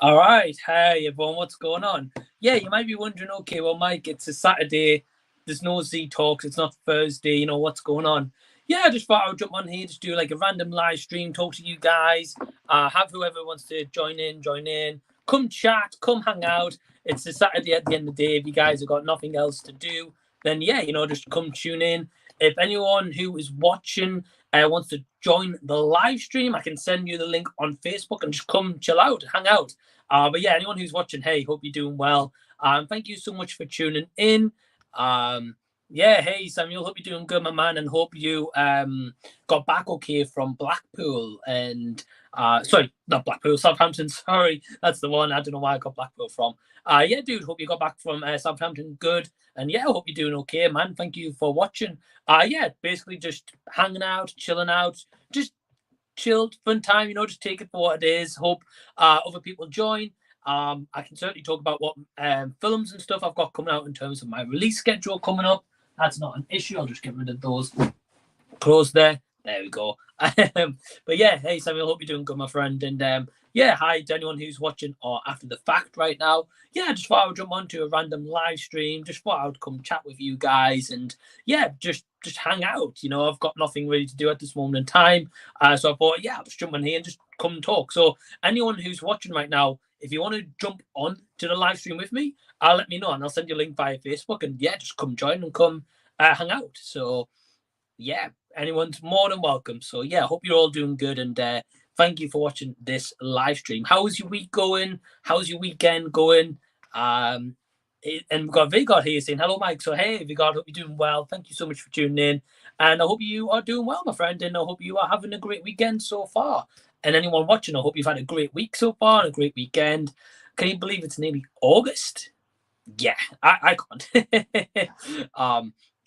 All right. Hey, everyone. What's going on? Yeah, you might be wondering, okay, well, Mike, it's a Saturday. There's no Z Talks. It's not Thursday. You know, what's going on? Yeah, I just thought I would jump on here, just do like a random live stream, talk to you guys, have whoever wants to join in. Come chat, come hang out. It's a Saturday at the end of the day. If you guys have got nothing else to do, then yeah, just come tune in. If anyone who is watching wants to join the live stream, I can send you the link on Facebook and just come chill out, hang out. But yeah, anyone who's watching, hey, hope you're doing well. Thank you so much for tuning in. Yeah, hey Samuel, hope you're doing good, my man, and hope you got back okay from Blackpool and sorry, not Blackpool, Southampton. Sorry, that's the one. I don't know where I got Blackpool from. Yeah, dude, hope you got back from Southampton good, and yeah, I hope you're doing okay, man. Thank you for watching. Yeah, basically just hanging out, chilling out, just chilled, fun time. Just take it for what it is. Hope other people join. I can certainly talk about what films and stuff I've got coming out in terms of my release schedule coming up. That's not an issue. I'll just get rid of those close there. There we go. But yeah, hey Samuel, hope you're doing good, my friend. And yeah, hi to anyone who's watching or after the fact right now. Yeah, just thought I would jump onto a random live stream. Just thought I would come chat with you guys and yeah, just hang out. I've got nothing really to do at this moment in time. So I thought, yeah, I'll just jump on here and just come and talk. So anyone who's watching right now, if you want to jump on to the live stream with me, let me know and I'll send you a link via Facebook. And yeah, just come join and come hang out. So yeah, anyone's more than welcome. So yeah, I hope you're all doing good and thank you for watching this live stream. How's your week going? How's your weekend going? And we've got Vigard here saying hello, Mike. So hey, Vigard, hope you're doing well. Thank you so much for tuning in, and I hope you are doing well, my friend. And I hope you are having a great weekend so far. And anyone watching, I hope you've had a great week so far and a great weekend. Can you believe it's nearly August? Yeah, I can't.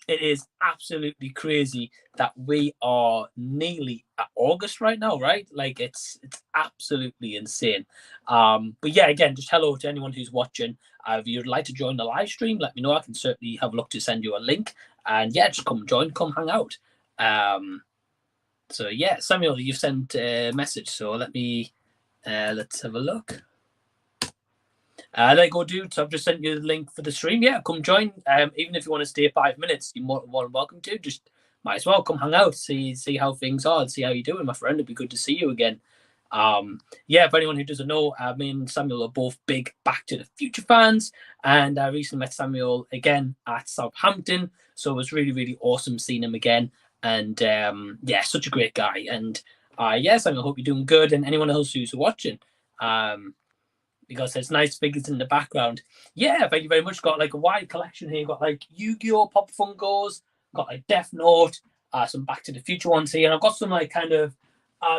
It is absolutely crazy that we are nearly at August right now, right? Like it's absolutely insane. But yeah, again, just hello to anyone who's watching. If you'd like to join the live stream, let me know. I can certainly have a look to send you a link. And yeah, just come join, come hang out. So yeah, Samuel, you've sent a message. So let's have a look. There you go, dude. So I've just sent you the link for the stream. Yeah, come join. Even if you want to stay 5 minutes, you're more than welcome to. Just might as well come hang out, see how things are, and see how you're doing, my friend. It'd be good to see you again. Yeah, for anyone who doesn't know, me and Samuel are both big Back to the Future fans, and I recently met Samuel again at Southampton. So it was really, really awesome seeing him again. And yeah, such a great guy. And yeah, Samuel, I hope you're doing good. And anyone else who's watching, because there's nice figures in the background. Yeah, thank you very much. Got like a wide collection here. Got like Yu-Gi-Oh! Pop Funkos, got like Death Note, some Back to the Future ones here. And I've got some like kind of,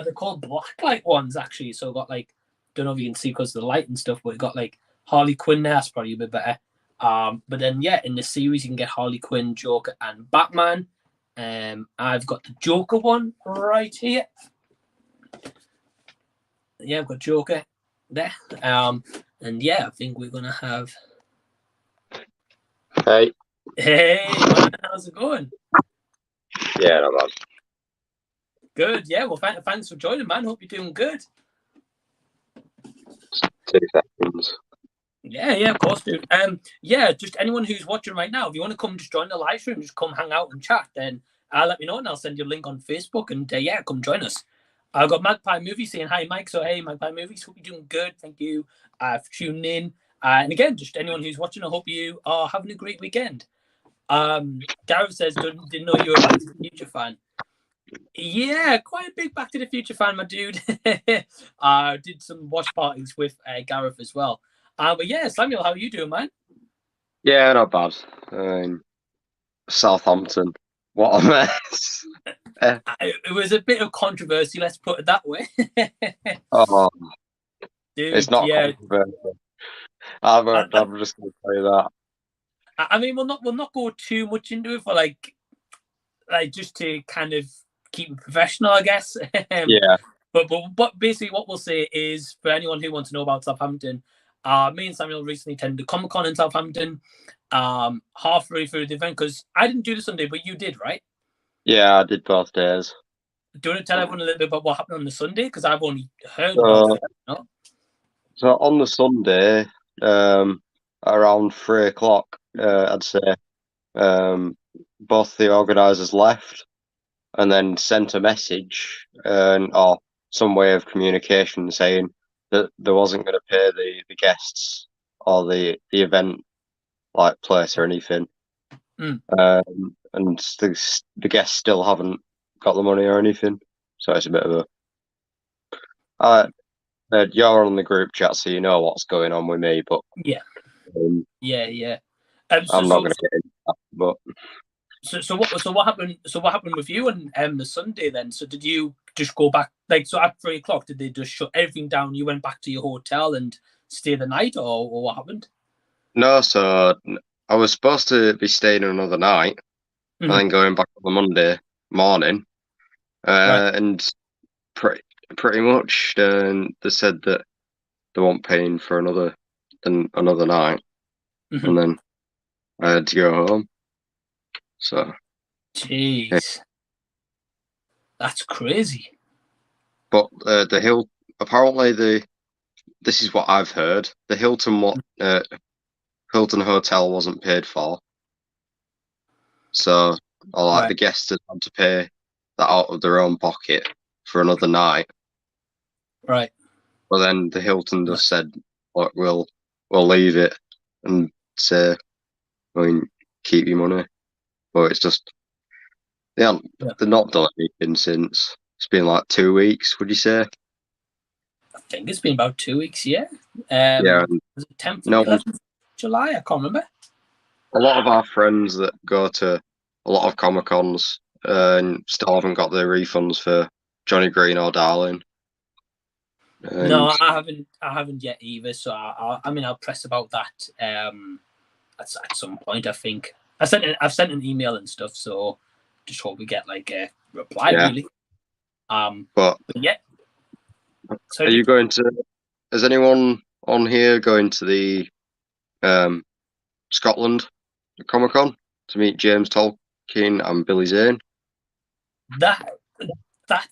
they're called blacklight ones actually. So I've got like, don't know if you can see because of the light and stuff, but we've got like Harley Quinn there. That's probably a bit better. But then yeah, in the series you can get Harley Quinn, Joker, and Batman. I've got the Joker one right here. Yeah, I've got Joker there. And yeah, I think we're gonna have. Hey man, how's it going? Yeah, not bad. Good. Yeah, well, thanks for joining, man. Hope you're doing good. 2 seconds. Yeah, of course, dude. Yeah, just anyone who's watching right now, if you want to come just join the live stream, just come hang out and chat, then let me know and I'll send you a link on Facebook and yeah, come join us. I've got Magpie Movies saying hi, Mike. So hey, Magpie Movies, hope you're doing good. Thank you for tuning in. And again, just anyone who's watching, I hope you are having a great weekend. Gareth says, didn't know you were a Back to the Future fan. Yeah, quite a big Back to the Future fan, my dude. Did some watch parties with Gareth as well. But yeah, Samuel, how are you doing, man? Yeah, not bad. Southampton, what a mess. It was a bit of controversy, let's put it that way. Oh, dude, it's not yeah. controversial. I'm just going to say that. I mean, we'll not go too much into it for like just to kind of keep it professional, I guess. Yeah. But basically, what we'll say is for anyone who wants to know about Southampton, me and Samuel recently attended Comic-Con in Southampton. Halfway through the event, because I didn't do the Sunday, but you did, right? Yeah, I did both days. Do you want to tell everyone a little bit about what happened on the Sunday? Because I've only heard about it. No? So on the Sunday, around 3 o'clock, I'd say, both the organisers left and then sent a message or some way of communication saying that they wasn't going to pay the guests or the event like place or anything. Mm. And the guests still haven't got the money or anything. So it's a bit of a. You're on the group chat, so you know what's going on with me, but Yeah. Yeah. I'm not going to get into that. But what happened? So what happened with you and the Sunday then? So did you just go back so at 3 o'clock? Did they just shut everything down? You went back to your hotel and stay the night, or what happened? no, so I was supposed to be staying another night and then going back on the Monday morning, Right. and pretty much they said that they weren't paying for another night, and then I had to go home. So, Jeez, yeah. That's crazy. But apparently this is what I've heard. The Hilton Hotel wasn't paid for, so the guests had to pay that out of their own pocket for another night. Right. But then the Hilton just said, "Look, we'll leave it and say, I mean, keep your money." But it's just they're not done anything since. It's been like 2 weeks, would you say? I think it's been about 2 weeks. Yeah. Yeah. Was it 10th and 11th July? I can't remember. A lot of our friends that go to a lot of Comic Cons still haven't got their refunds for Johnny Green or Darling. No, I haven't yet either. So I mean, I'll press about that at some point. I think I've sent an email and stuff. So just hope we get like a reply, really. But yeah. So are you going to? Is anyone on here going to the Scotland Comic Con to meet James Tolkien and Billy Zane? That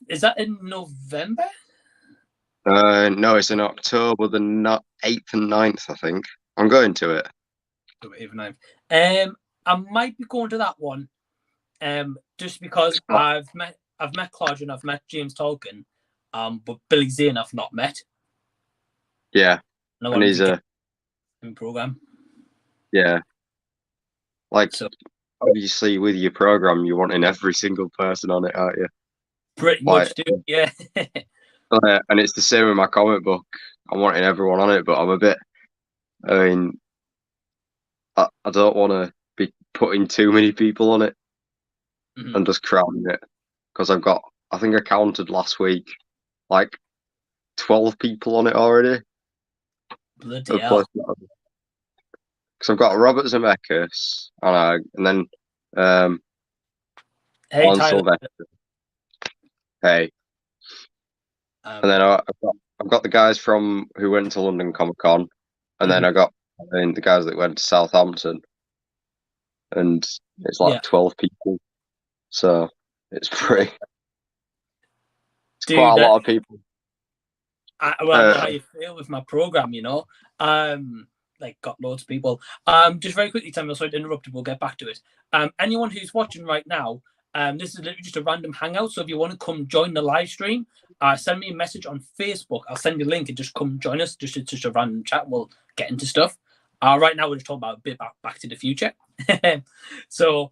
is that in November? No, it's in October the 8th and 9th, I think. I'm going to it. 8th and 9th. I might be going to that one. Just because I've met Clarge and I've met James Tolkien, but Billy Zane I've not met. Yeah, and he's a program. Yeah, obviously with your program, you're wanting every single person on it, aren't you? Pretty much, dude. Yeah. And it's the same with my comic book. I'm wanting everyone on it, but I'm a bit. I mean, I don't want to be putting too many people on it and just crowding it because I think I counted last week, like 12 people on it already. Bloody hell. Because I've got Robert Zemeckis and then hey, Sylvester. Hey. And then I've got the guys who went to London Comic Con, and then the guys that went to Southampton, and it's like 12 people. So it's quite a lot of people. I don't know how you feel with my program, you know. Got loads of people. Just very quickly, Samuel, sorry to interrupt you, we'll get back to it. Anyone who's watching right now, this is literally just a random hangout. So if you want to come join the live stream, send me a message on Facebook. I'll send you a link and just come join us. It's just a random chat. We'll get into stuff. Right now we're just talking about a bit Back to the Future. So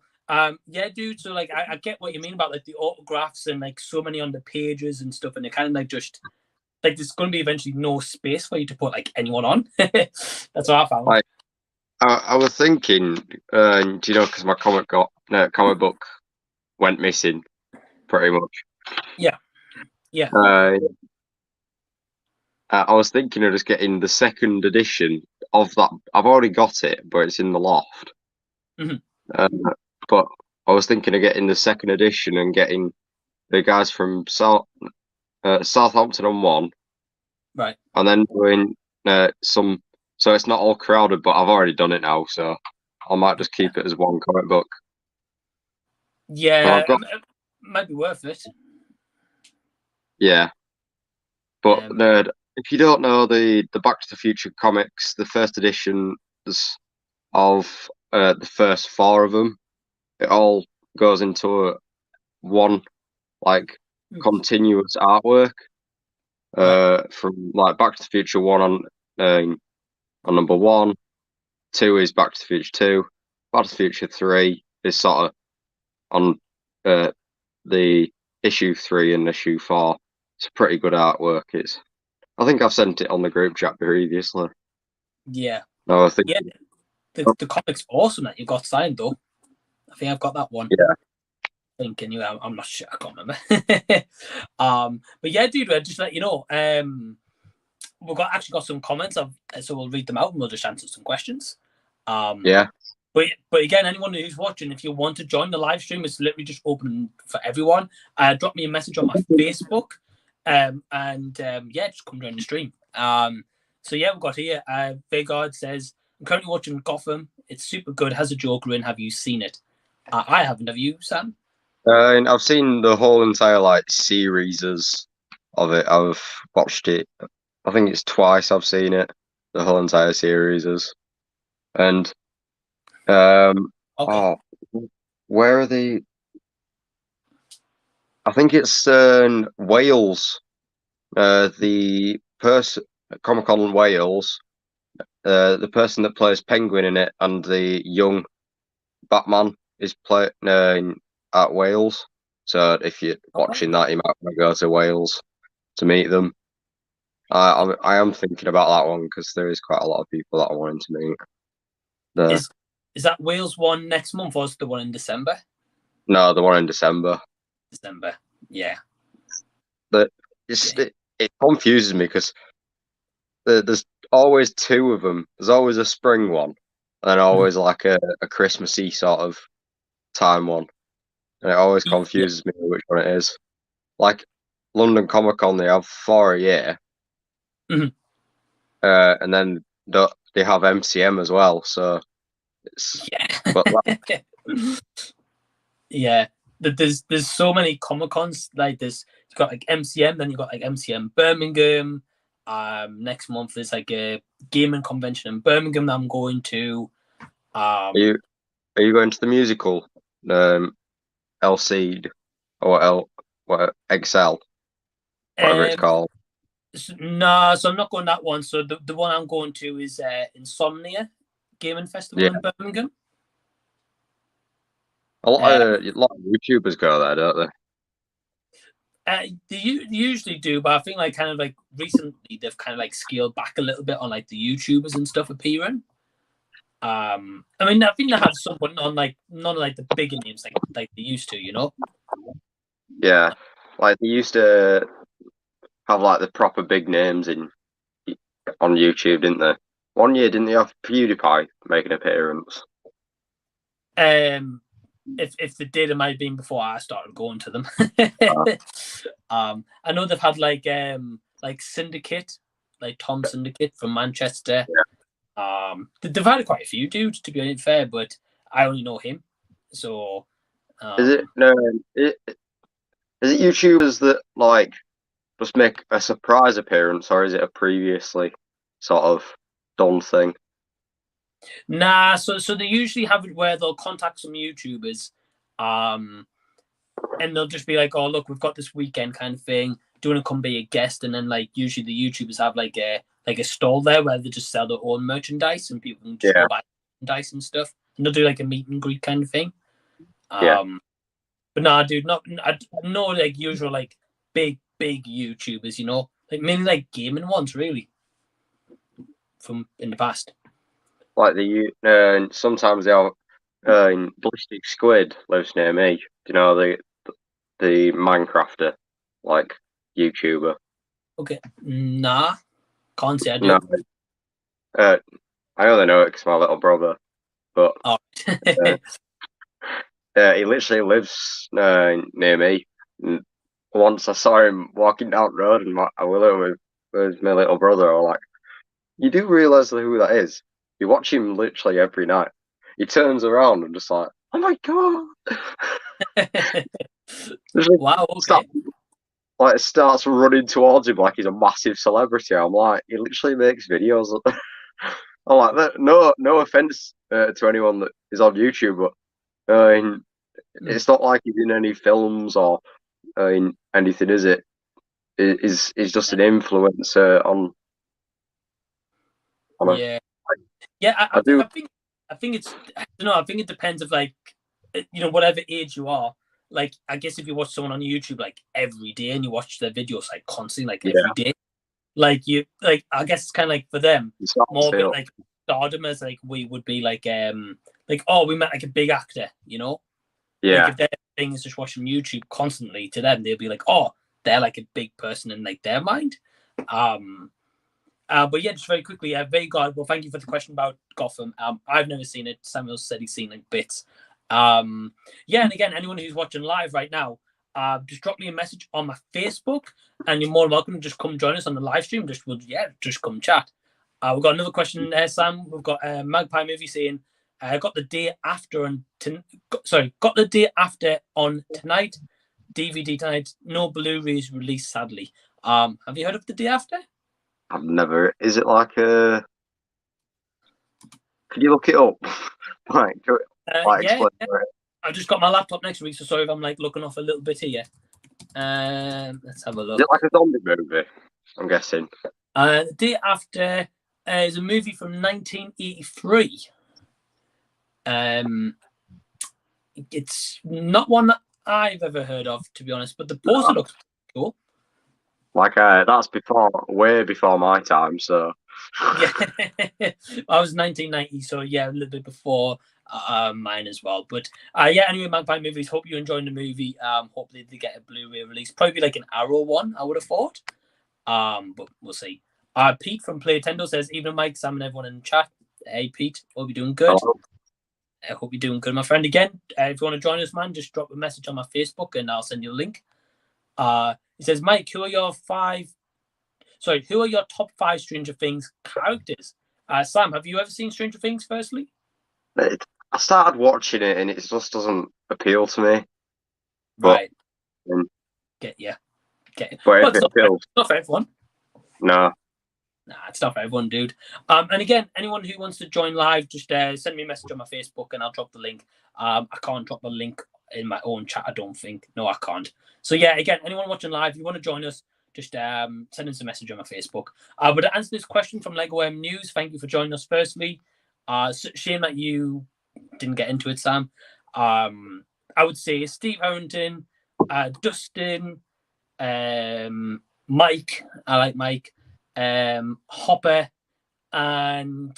yeah, dude. So I get what you mean about the autographs and so many on the pages and stuff, and it kind of just there's going to be eventually no space for you to put anyone on. That's what I found. I was thinking, do you know, because my comic book went missing, pretty much. Yeah. I was thinking of just getting the second edition of that. I've already got it, but it's in the loft. But I was thinking of getting the second edition and getting the guys from Southampton on one, right? And then doing some. So it's not all crowded, but I've already done it now, so I might just keep it as one comic book. Yeah, it might be worth it. Yeah, but if you don't know the Back to the Future comics, the first edition of the first four of them, it all goes into one like continuous artwork. From like Back to the Future one on number 1, 2 is Back to the Future 2, Back to the Future 3 is sort of on the issue 3 and issue 4. It's a pretty good artwork. I think I've sent it on the group chat previously. Yeah. No, I think the comic's awesome that you got signed though. I think I've got that one. Yeah. Thinking you, I'm not sure. I can't remember. But yeah, dude, I'll just let you know. We've actually got some comments so we'll read them out and we'll just answer some questions. Yeah. But again, anyone who's watching, if you want to join the live stream, it's literally just open for everyone. Drop me a message on my Facebook, and just come join the stream. So yeah, we've got here. Vegard says, I'm currently watching Gotham. It's super good. Has a Joker in. Have you seen it? I haven't. Have you, Sam? I've seen the whole entire series of it. I've watched it. I think it's twice I've seen it. The whole entire series and Okay. oh, where are the? I think it's Wales. The person Comic-Con Wales. The person that plays Penguin in it and the young Batman is playing at Wales. So if you're watching that, you might want to go to Wales to meet them. I am thinking about that one because there is quite a lot of people that I wanting to meet there. Is that Wales one next month or is the one in December? No, the one in December. December, yeah. But it confuses me because there's always two of them. There's always a spring one, and then always like a Christmassy sort of time one, and it always confuses me which one it is. Like London Comic Con, they have 4 a year, and then they have MCM as well. So it's yeah. There's so many Comic Cons. Like you've got like MCM, then you've got like MCM Birmingham. Next month there's like a gaming convention in Birmingham that I'm going to. Are you going to the musical? LC or XL, whatever it's called. No, so I'm not going that one. So the one I'm going to is Insomnia Gaming Festival in Birmingham. A lot of YouTubers go there, don't they? They usually do, but I think recently they've kind of scaled back a little bit on the YouTubers and stuff appearing. I think they have someone on none of the bigger names like they used to, Yeah, they used to have the proper big names on YouTube, didn't they? One year, didn't they have PewDiePie make an appearance? If they did, it might have been before I started going to them. I know they've had Syndicate, Tom Syndicate from Manchester. Yeah. They've had quite a few dudes, to be fair, but I only know him. So is it YouTubers that just make a surprise appearance, or is it a previously sort of done thing? Nah, so they usually have it where they'll contact some YouTubers, and they'll just be like, "Oh, look, we've got this weekend kind of thing. Do you want to come be a guest?" And then usually the YouTubers have a stall there where they just sell their own merchandise and people can just go buy merchandise and stuff. And they'll do a meet and greet kind of thing. But nah, dude, I know usual big YouTubers, mainly gaming ones really from in the past. Sometimes they have Ballistic Squid lives near me. Do you know the Minecrafter YouTuber? Okay, nah, can't say I do. No, I only know it because my little brother, but he literally lives near me. And once I saw him walking down the road and I was with my little brother, I was like, you do realise who that is? You watch him literally every night. He turns around and just like, oh my god! Wow, okay. like starts running towards him like he's a massive celebrity. I'm like, he literally makes videos. I'm like, no offense to anyone that is on YouTube, but it's not like he's in any films or in anything, is it? Is just an influencer on Yeah. Yeah, I do. I think it's, I don't know, I think it depends of like, whatever age you are. Like, I guess if you watch someone on YouTube like every day and you watch their videos like constantly, like every day, like I guess it's kind of like for them more a bit like stardom as like we would be like oh, we met like a big actor, like if their thing is just watching YouTube constantly, to them they'll be like, oh, they're like a big person in like their mind. But yeah, just very quickly, very good. Well, thank you for the question about Gotham. I've never seen it. Samuel said he's seen like bits. Yeah, and again, anyone who's watching live right now, just drop me a message on my Facebook, and you're more than welcome to just come join us on the live stream. Just come chat. We've got another question there, Sam. We've got Magpie Movie saying, got the day after on tonight. DVD tonight. No Blu-rays released, sadly. Have you heard of the day after? I've never. Is it like a? Can you look it up? Yeah. I just got my laptop next to me, so sorry if I'm like looking off a little bit here. Let's have a look. Is it like a zombie movie? I'm guessing. The day after is a movie from 1983. It's not one that I've ever heard of, to be honest, but the poster looks cool. Like that's way before my time. So yeah, I was 1990, so yeah, a little bit before mine as well. But yeah, anyway, Magpie Movies. Hope you're enjoying the movie. Hopefully they get a Blu-ray release, probably like an Arrow one, I would have thought. But we'll see. Pete from Playtendo says, "Evening, Mike, Sam, and everyone in the chat. Hey, Pete, hope you're doing good. I hope you're doing good, my friend. Again, if you want to join us, man, just drop a message on my Facebook, and I'll send you a link." He says, "Mike, who are your top 5 Stranger Things characters?" Sam, have you ever seen Stranger Things? Firstly, I started watching it, and it just doesn't appeal to me. Right. Get you. Well, it's not for everyone. No. Nah, it's not for everyone, dude. And again, anyone who wants to join live, just send me a message on my Facebook, and I'll drop the link. I can't drop the link in my own chat, I don't think. No, I can't. So yeah, again, anyone watching live, if you want to join us, just send us a message on my Facebook. But to answer this question from Lego M News, thank you for joining us. Firstly, shame that you didn't get into it, Sam. I would say Steve Harrington, Dustin, Mike. I like Mike. Hopper, and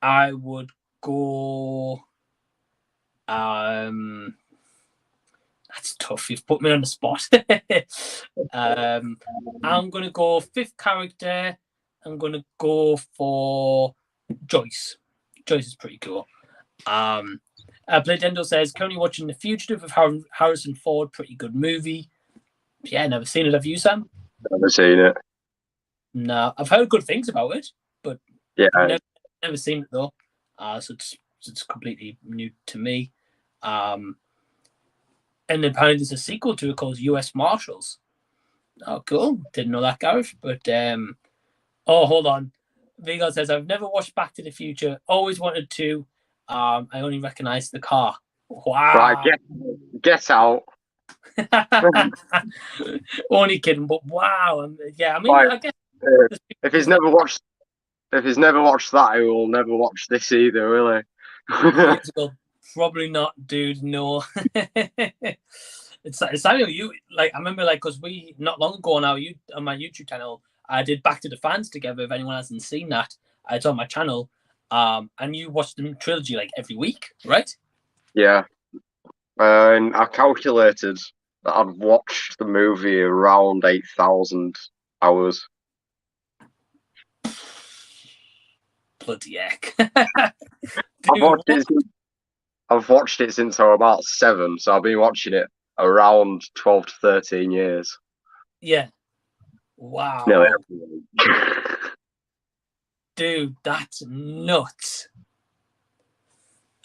I would go. That's tough. You've put me on the spot. I'm gonna go 5th character. I'm gonna go for Joyce. Joyce is pretty cool. Playtendo says, currently watching The Fugitive with Harrison Ford. Pretty good movie. Yeah, never seen it. Have you, Sam? Never seen it. No, I've heard good things about it, but yeah, never seen it though. So it's completely new to me. And apparently there's a sequel to it called U.S. Marshals. Oh, cool. Didn't know that, Gareth. But hold on. Vigo says, I've never watched Back to the Future. Always wanted to. I only recognize the car. Wow. Right, get out. Only kidding, but wow. Yeah, I mean, right. I guess if he's never watched that, he will never watch this either, will he? Probably not, dude. No. It's Samuel. You like? I remember, like, because we not long ago on my YouTube channel, I did Back to the Fans together. If anyone hasn't seen that, it's on my channel. And you watched the trilogy like every week, right? Yeah. And I calculated that I'd watched the movie around 8,000 hours. Bloody heck. I've watched it since I was about 7, so I've been watching it around 12 to 13 years. Yeah. Wow. Nearly. Dude, that's nuts.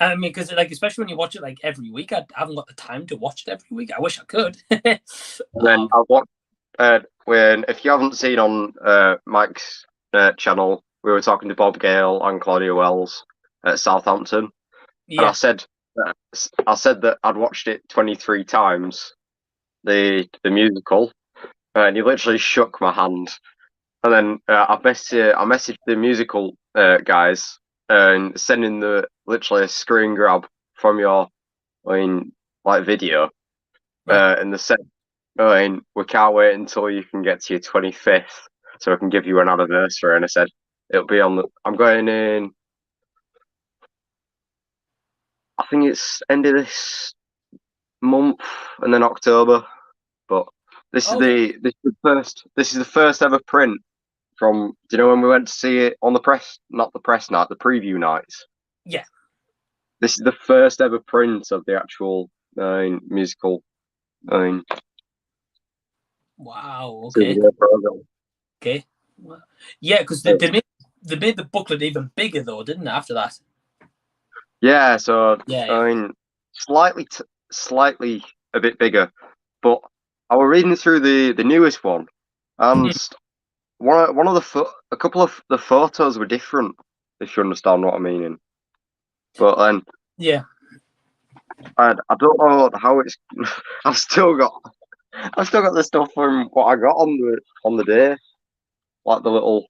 I mean, because like especially when you watch it like every week, I haven't got the time to watch it every week. I wish I could. And then I watched when if you haven't seen on Mike's channel, we were talking to Bob Gale and Claudia Wells at Southampton, and I said that I'd watched it 23 times, the musical, and he literally shook my hand. And then I messaged the musical guys and sending literally a screen grab from your video, and they said, we can't wait until you can get to your 25th, so I can give you an anniversary. And I said it'll be I'm going in. I think it's end of this month and then October. But this is the first ever print from. Do you know when we went to see it on the preview nights? Yeah. This is the first ever print of the actual musical. Wow. Okay. Okay. Yeah, because they made the booklet even bigger though, didn't they? After that. Yeah. So yeah. I mean, slightly a bit bigger, but I was reading through the newest one, and a couple of the photos were different. If you understand what I mean. But then. Yeah. I don't know how it's. I've still got the stuff from what I got on the day, like the little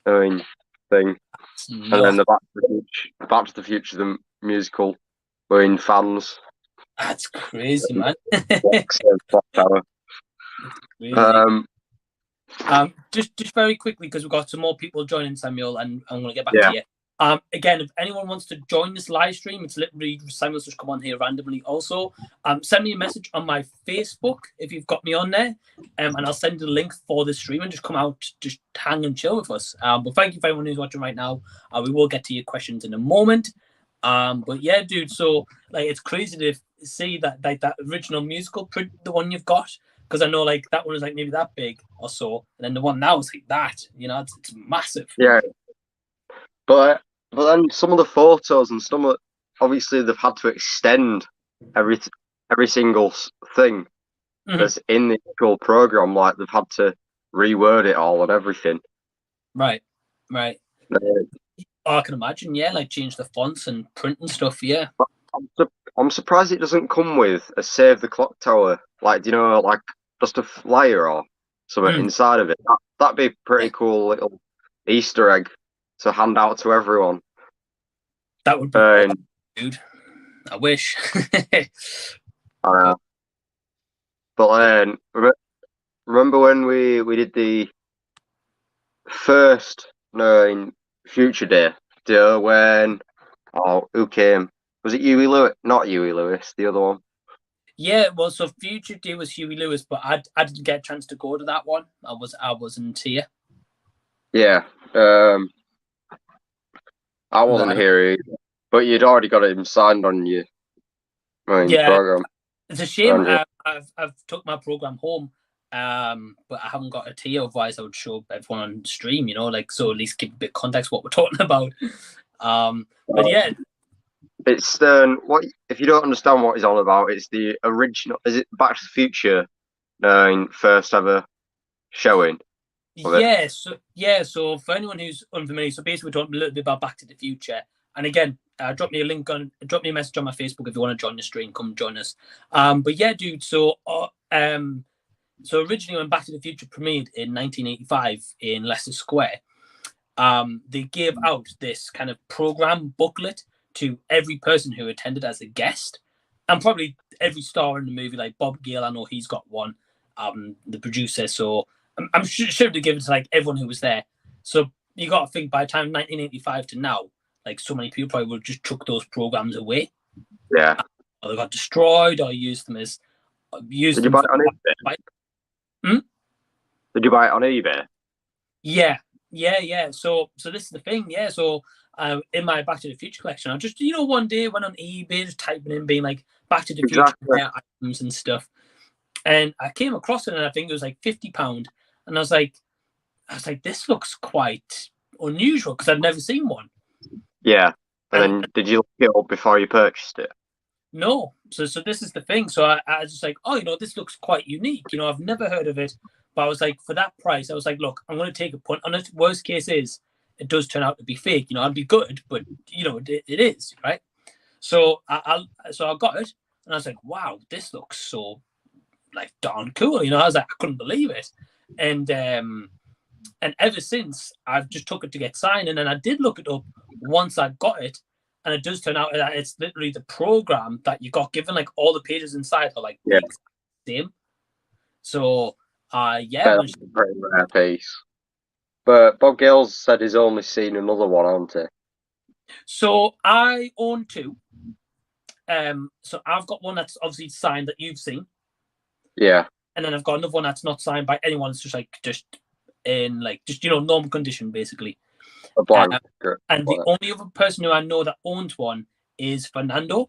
thing, and then the Back to the Future, the musical, fans. That's crazy, man. Just very quickly, because we've got some more people joining, Samuel, and I'm going to get back to you. Again, if anyone wants to join this live stream, it's literally Samuel's just come on here randomly. Also, send me a message on my Facebook if you've got me on there, and I'll send you the link for the stream and just come out, just hang and chill with us. But thank you for everyone who's watching right now. We will get to your questions in a moment. But yeah, dude. So like, it's crazy to see that like that original musical print, the one you've got, because I know like that one is like maybe that big or so, and then the one now is like that. You know, it's massive. Yeah. But then some of the photos and some of obviously they've had to extend every single thing that's in the actual program. Like they've had to reword it all and everything. Right. I can imagine. Yeah, like change the fonts and print and stuff. Yeah. I'm surprised it doesn't come with a Save the Clock Tower. Like, you know, like just a flyer or something inside of it. That'd be a pretty cool little Easter egg to hand out to everyone. That would be awesome, dude. I wish. But remember when we did the first Future Day? When who came? Was it Huey Lewis? Not Huey Lewis, the other one. Yeah, well, so Future Day was Huey Lewis, but I didn't get a chance to go to that one. I wasn't here. Yeah. I wasn't here either, but you'd already got him signed on your program. It's a shame. I've took my program home, but I haven't got a tea. Otherwise, I would show everyone on stream. You know, like so at least give a bit of context what we're talking about. But yeah, it's what if you don't understand what he's on about? It's the original. Is it Back to the Future? First ever showing. Yeah, so for anyone who's unfamiliar, so basically we're talking a little bit about Back to the Future. And again, drop me a message on my Facebook if you want to join the stream, come join us. But yeah, dude, so originally when Back to the Future premiered in 1985 in Leicester Square, they gave out this kind of program booklet to every person who attended as a guest, and probably every star in the movie, like Bob Gale, I know he's got one, the producer, so I'm sure they give it to like everyone who was there. So you got to think by the time 1985 to now, like so many people probably would have just took those programs away. Yeah. Or they got destroyed or used them as. Did you buy it on eBay? Did you buy it on eBay? Yeah. So this is the thing. Yeah. So in my Back to the Future collection, I just one day went on eBay just typing in being like Back to the Future items and stuff, and I came across it and I think it was like £50. And I was like, this looks quite unusual because I've never seen one. Yeah. And then did you look it up before you purchased it? No. So this is the thing. So I was just like, oh, this looks quite unique. I've never heard of it. But I was like, for that price, I was like, look, I'm going to take a punt on it. Worst case is it does turn out to be fake. I'd be good, but it is, right? So I got it, and I was like, wow, this looks so like darn cool. I was like, I couldn't believe it, and ever since I've just took it to get signed, and then I did look it up once I got it, and it does turn out that it's literally the program that you got given. Like all the pages inside are like the exact same. So that's a pretty rare piece. But Bob Gale's said he's only seen another one, hasn't he? So I own two. So I've got one that's obviously signed that you've seen. Yeah. And then I've got another one that's not signed by anyone. It's just in normal condition, basically. A blank. And the only other person who I know that owns one is Fernando.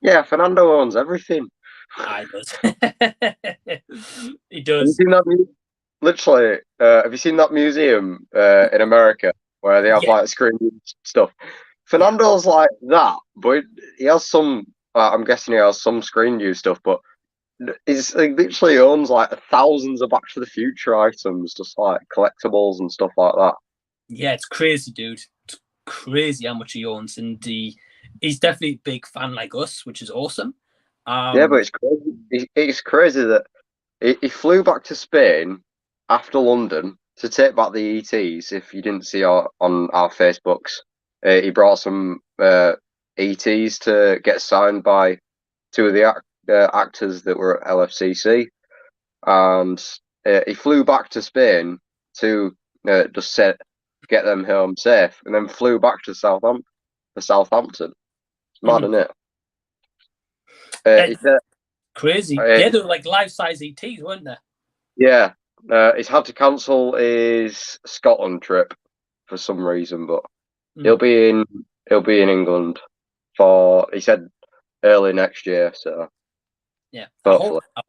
Yeah, Fernando owns everything. He does. He does. Have you seen that literally, have you seen that museum in America where they have like screen stuff? Fernando's like that, but he has some. I'm guessing he has some screen view stuff, but he's literally owns like thousands of Back to the Future items, just like collectibles and stuff like that. Yeah, it's crazy, dude. It's crazy how much he owns, and he's definitely a big fan like us, which is awesome. Yeah, but it's crazy. It's crazy that he flew back to Spain after London to take back the ETs. If you didn't see on our Facebooks, he brought some ETs to get signed by two of the actors that were at LFCC, and he flew back to Spain to just get them home safe, and then flew back to Southampton. It's mad, isn't it? Crazy. Yeah, they were like life-size ETs, weren't they? Yeah. He's had to cancel his Scotland trip for some reason, but he'll be in England for, he said, early next year. So yeah, hopefully. I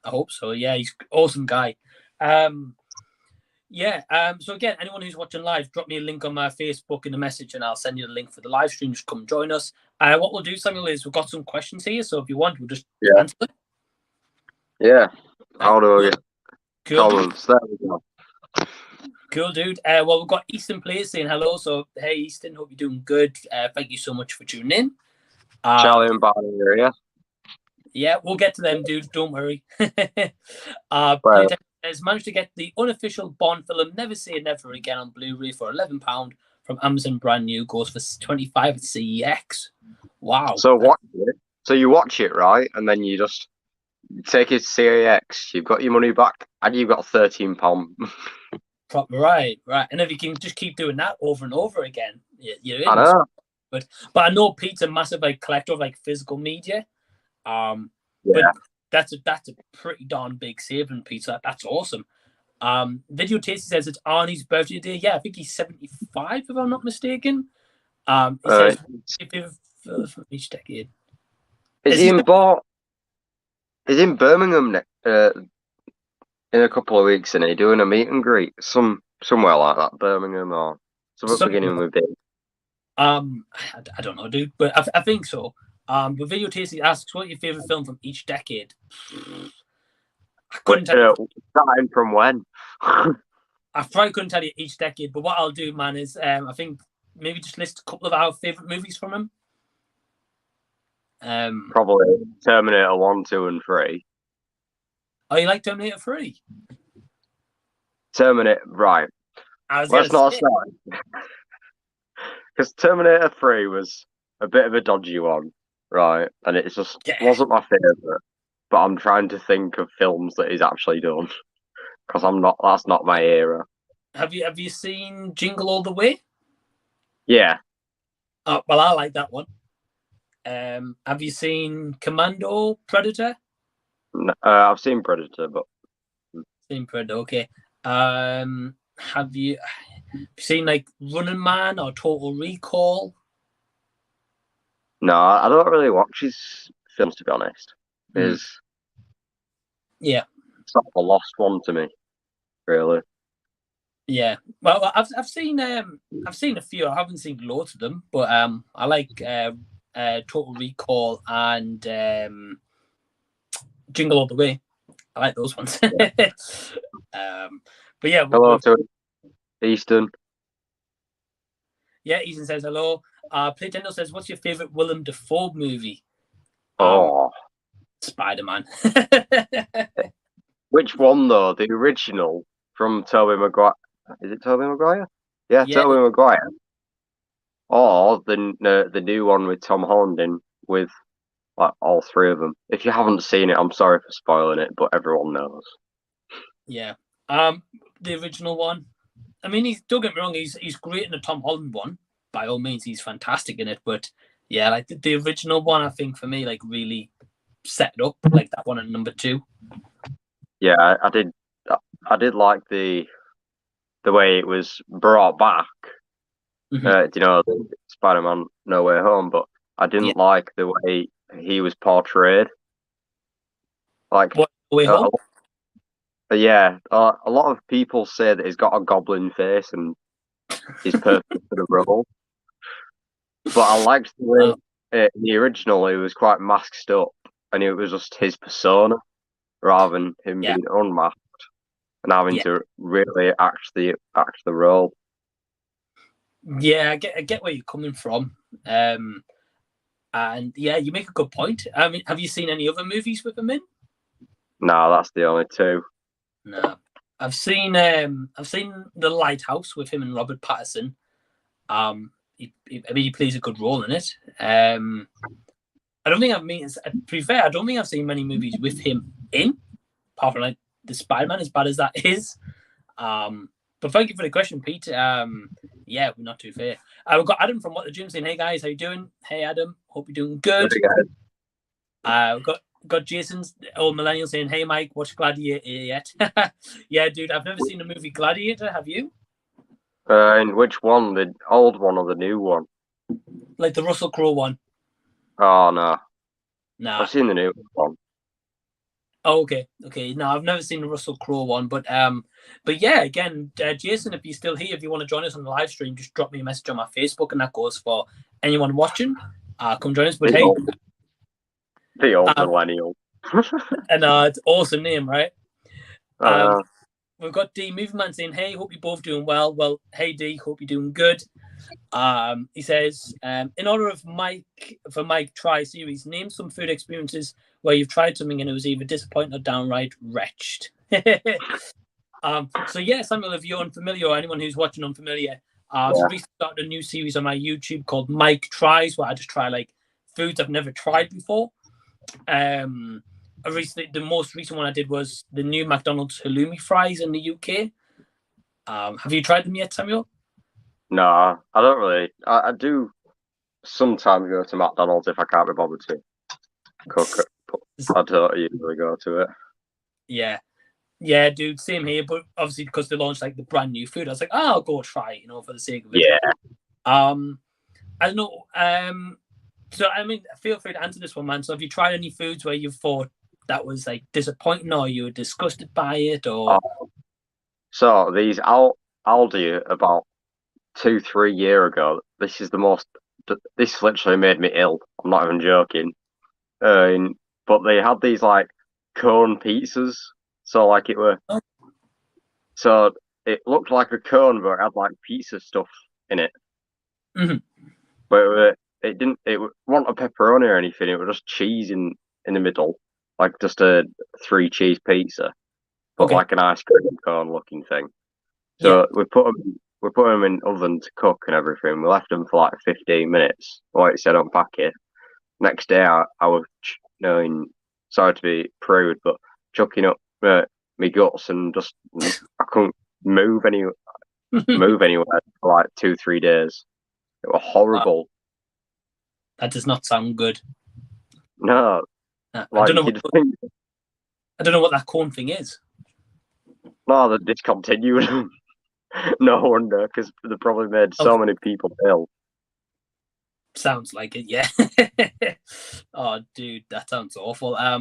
hope so. Yeah, he's an awesome guy. So again, anyone who's watching live, drop me a link on my Facebook in a message, and I'll send you the link for the live stream. Just come join us. What we'll do, Samuel, is we've got some questions here, so if you want, we'll just answer them. Yeah. How do I get comments? There we go. Cool, dude. Well, we've got Easton Players saying hello. So, hey, Easton, hope you're doing good. Thank you so much for tuning in. Charlie and Barney here, yeah? Yeah, we'll get to them, dude. Don't worry. Has managed to get the unofficial Bond film Never Say Never Again on Blu-ray for £11 from Amazon, brand new. Goes for $25 at CEX. Wow. So watch it. So you watch it, right? And then you just take it to CEX. You've got your money back, and you've got £13. Right. And if you can just keep doing that over and over again, you're in. I know. But I know Pete's a massive collector of physical media. But that's a pretty darn big saving, Peter. That's awesome. Video Tasty says it's Arnie's birthday day. Yeah, I think he's 75, if I'm not mistaken. He says from each decade. Is he in Birmingham in a couple of weeks, and he doing a meet and greet somewhere like that, Birmingham or something beginning with B? I don't know, dude, but I think so. But Video Tasty asks, what your favorite film from each decade? I couldn't tell you. Starting from when? I probably couldn't tell you each decade, but what I'll do, man, is I think maybe just list a couple of our favorite movies from him. Probably Terminator 1, 2, and 3. Oh, you like Terminator 3? Terminator, right. Let's not start. Because Terminator 3 was a bit of a dodgy one, right? And it just wasn't my favourite. But I'm trying to think of films that he's actually done. Because that's not my era. Have you seen Jingle All the Way? Yeah. Oh, well, I like that one. Have you seen Commando, Predator? No, I've seen Predator, but seen Predator. Okay. Have you seen Running Man or Total Recall? No, I don't really watch his films, to be honest. It's sort of a lost one to me, really. Yeah, well, I've seen a few. I haven't seen loads of them, but I like Total Recall and Jingle All the Way. I like those ones. But yeah, Hello to Easton. Yeah, Ethan says hello. Playtendo says, "What's your favorite Willem Dafoe movie?" Spider-Man. Which one though? The original from Tobey Maguire? Is it Tobey Maguire? Yeah, Tobey Maguire. Or the new one with Tom Holland in, with like all three of them. If you haven't seen it, I'm sorry for spoiling it, but everyone knows. Yeah. The original one. I mean, don't get me wrong, he's great in the Tom Holland one. By all means, he's fantastic in it. But yeah, like the original one, I think for me, like really set it up, like that one at number 2. Yeah, I did like the way it was brought back. Mm-hmm. The Spider-Man No Way Home, but I didn't like the way he was portrayed. Like, what, No Way Home? A lot of people say that he's got a goblin face and he's perfect for the role. But I liked the way in the original he was quite masked up, and it was just his persona rather than him being unmasked and having to really act the role. Yeah, I get where you're coming from. And yeah, you make a good point. I mean, have you seen any other movies with him in? No, that's the only 2. No, I've seen The Lighthouse with him and Robert Pattinson. He plays a good role in it. I don't think to be fair, I don't think I've seen many movies with him in, apart from like the Spider-Man, as bad as that is. But thank you for the question, Pete. Yeah, we're not too fair. We've got Adam from What the Gym saying, "Hey guys, how you doing?" Hey Adam, hope you're doing good. We've got Jason's Old Millennial saying, "Hey Mike, watch Gladiator yet?" Yeah, dude, I've never seen the movie Gladiator. Have you? In which one? The old one or the new one? Like the Russell Crowe one? Oh no, Nah. I've seen the new one. Oh, okay. No, I've never seen the Russell Crowe one, but yeah, again, Jason, if you're still here, if you want to join us on the live stream, just drop me a message on my Facebook, and that goes for anyone watching. Come join us. But the Old Millennial, and it's awesome name, right? We've got D Movie Man saying, "Hey, hope you're both doing well." Well, hey D, hope you're doing good. He says, in honor of Mike Try series, name some food experiences where you've tried something and it was either disappointing or downright wretched. So yeah, Samuel, if you're unfamiliar or anyone who's watching unfamiliar, I've recently started a new series on my YouTube called Mike Tries, where I just try like foods I've never tried before. The most recent one I did was the new McDonald's halloumi fries in the UK. Have you tried them yet, Samuel? No, I don't really. I do sometimes go to McDonald's if I can't be bothered to cook it, but I don't usually go to it. Yeah, dude, same here. But obviously, because they launched like the brand new food, I was like, oh, I'll go try it, for the sake of it. Yeah. I don't know. So I mean, feel free to answer this one, man. So have you tried any foods where you thought that was like disappointing, or you were disgusted by it, or? So these Aldi about 2-3 years ago. This literally made me ill. I'm not even joking. But they had these like cone pizzas. So like so it looked like a cone, but it had like pizza stuff in it. Mm-hmm. But it wasn't a pepperoni or anything. It was just cheese in the middle, like just a 3 cheese pizza, but like an ice cream cone looking thing. So we put them in oven to cook and everything. We left them for like 15 minutes while it said unpack it. Next day, I was, sorry to be prude, but chucking up my guts and just I couldn't move anywhere for like 2-3 days. It was horrible. That does not sound good. No, I don't know what that cone thing is. No, they discontinued them. No wonder, because they probably made so many people ill. Sounds like it, yeah. Oh, dude, that sounds awful. I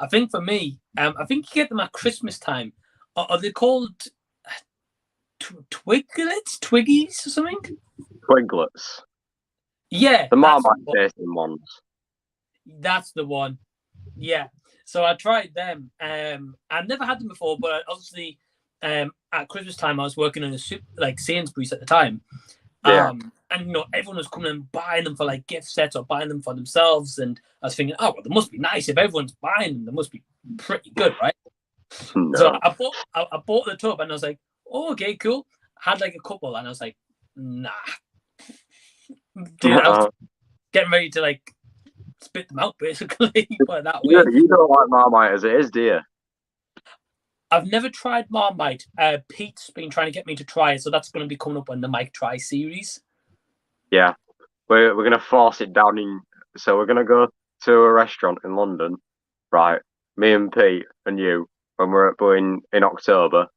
think for me, I think you get them at Christmas time. Are they called? Twiggies or something. Twiglets. Yeah, The Marmite tasting ones. That's the one. Yeah. So I tried them. I'd never had them before, but obviously, at Christmas time I was working in a like Sainsbury's at the time. Yeah. And everyone was coming and buying them for like gift sets or buying them for themselves. And I was thinking, oh well, they must be nice if everyone's buying them. They must be pretty good, right? No. So I bought the tub and I was like, oh, okay, cool. I had like a couple and I was like, nah. Dude, I was getting ready to like spit them out, basically. Put it that way. You don't like Marmite as it is, do you? I've never tried Marmite. Pete's been trying to get me to try it, so that's going to be coming up on the Mike Try series. Yeah, we're going to force it down in. So we're going to go to a restaurant in London, right? Me and Pete and you, when we're in October,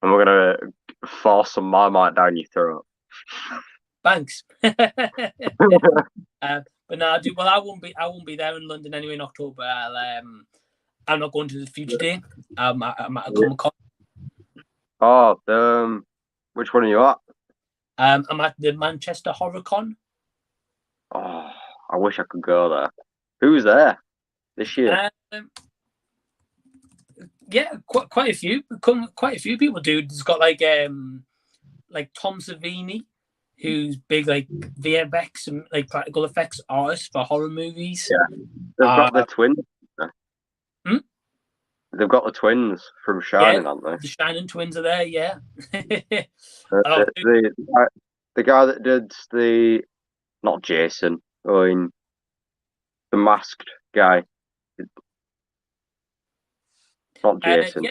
and we're going to force some Marmite down your throat. Thanks. But no, I won't be there in London anyway in October. I'm not going to the Future Day. I'm at a Comic-Con. Oh, which one are you at? I'm at the Manchester Horror Con. Oh, I wish I could go there. Who's there this year? Yeah, quite a few. Quite a few people do. There's got like Tom Savini, who's big like VFX and like practical effects artist for horror movies. Yeah, they've got the twins. They've got the twins from Shining, haven't they? The Shining twins are there, yeah. The guy that did not Jason, the masked guy. Not Jason.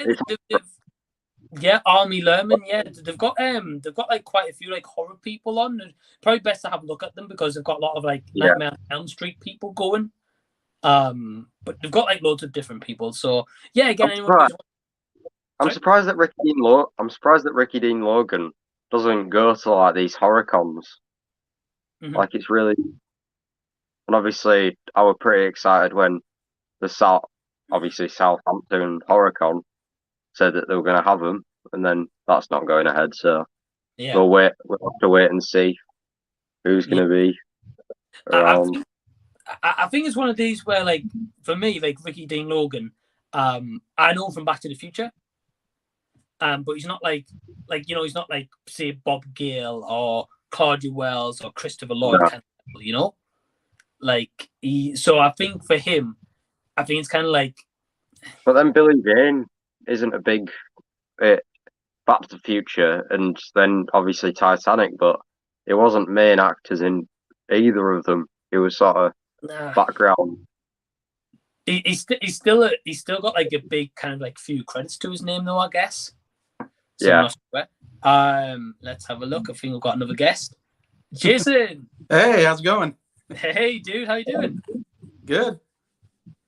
Army Lerman. Yeah, they've got like quite a few like horror people on. And probably best to have a look at them because they've got a lot of like Nightmare on Elm Street people going. But they've got like loads of different people. So yeah, again, I'm surprised that Ricky Dean Logan doesn't go to like these horror cons. Mm-hmm. Like it's really, and obviously I was pretty excited when the Southampton HorrorCon said that they were going to have them, and then that's not going ahead. So we'll have to wait and see who's going to be around. I think it's one of these where, like, for me, like Ricky Dean Logan, I know from Back to the Future, but he's not he's not like say Bob Gale or Claudia Wells or Christopher Lloyd, like So I think for him, I think it's kind of like. But then Billy Zane isn't a big Back to the Future, and then obviously Titanic, but it wasn't main actors in either of them. It was sort of background. He's still got like a big kind of like few credits to his name though, I guess. So yeah. Let's have a look. I think we've got another guest. Jason. Hey, how's it going? Hey, dude, how you doing? Good.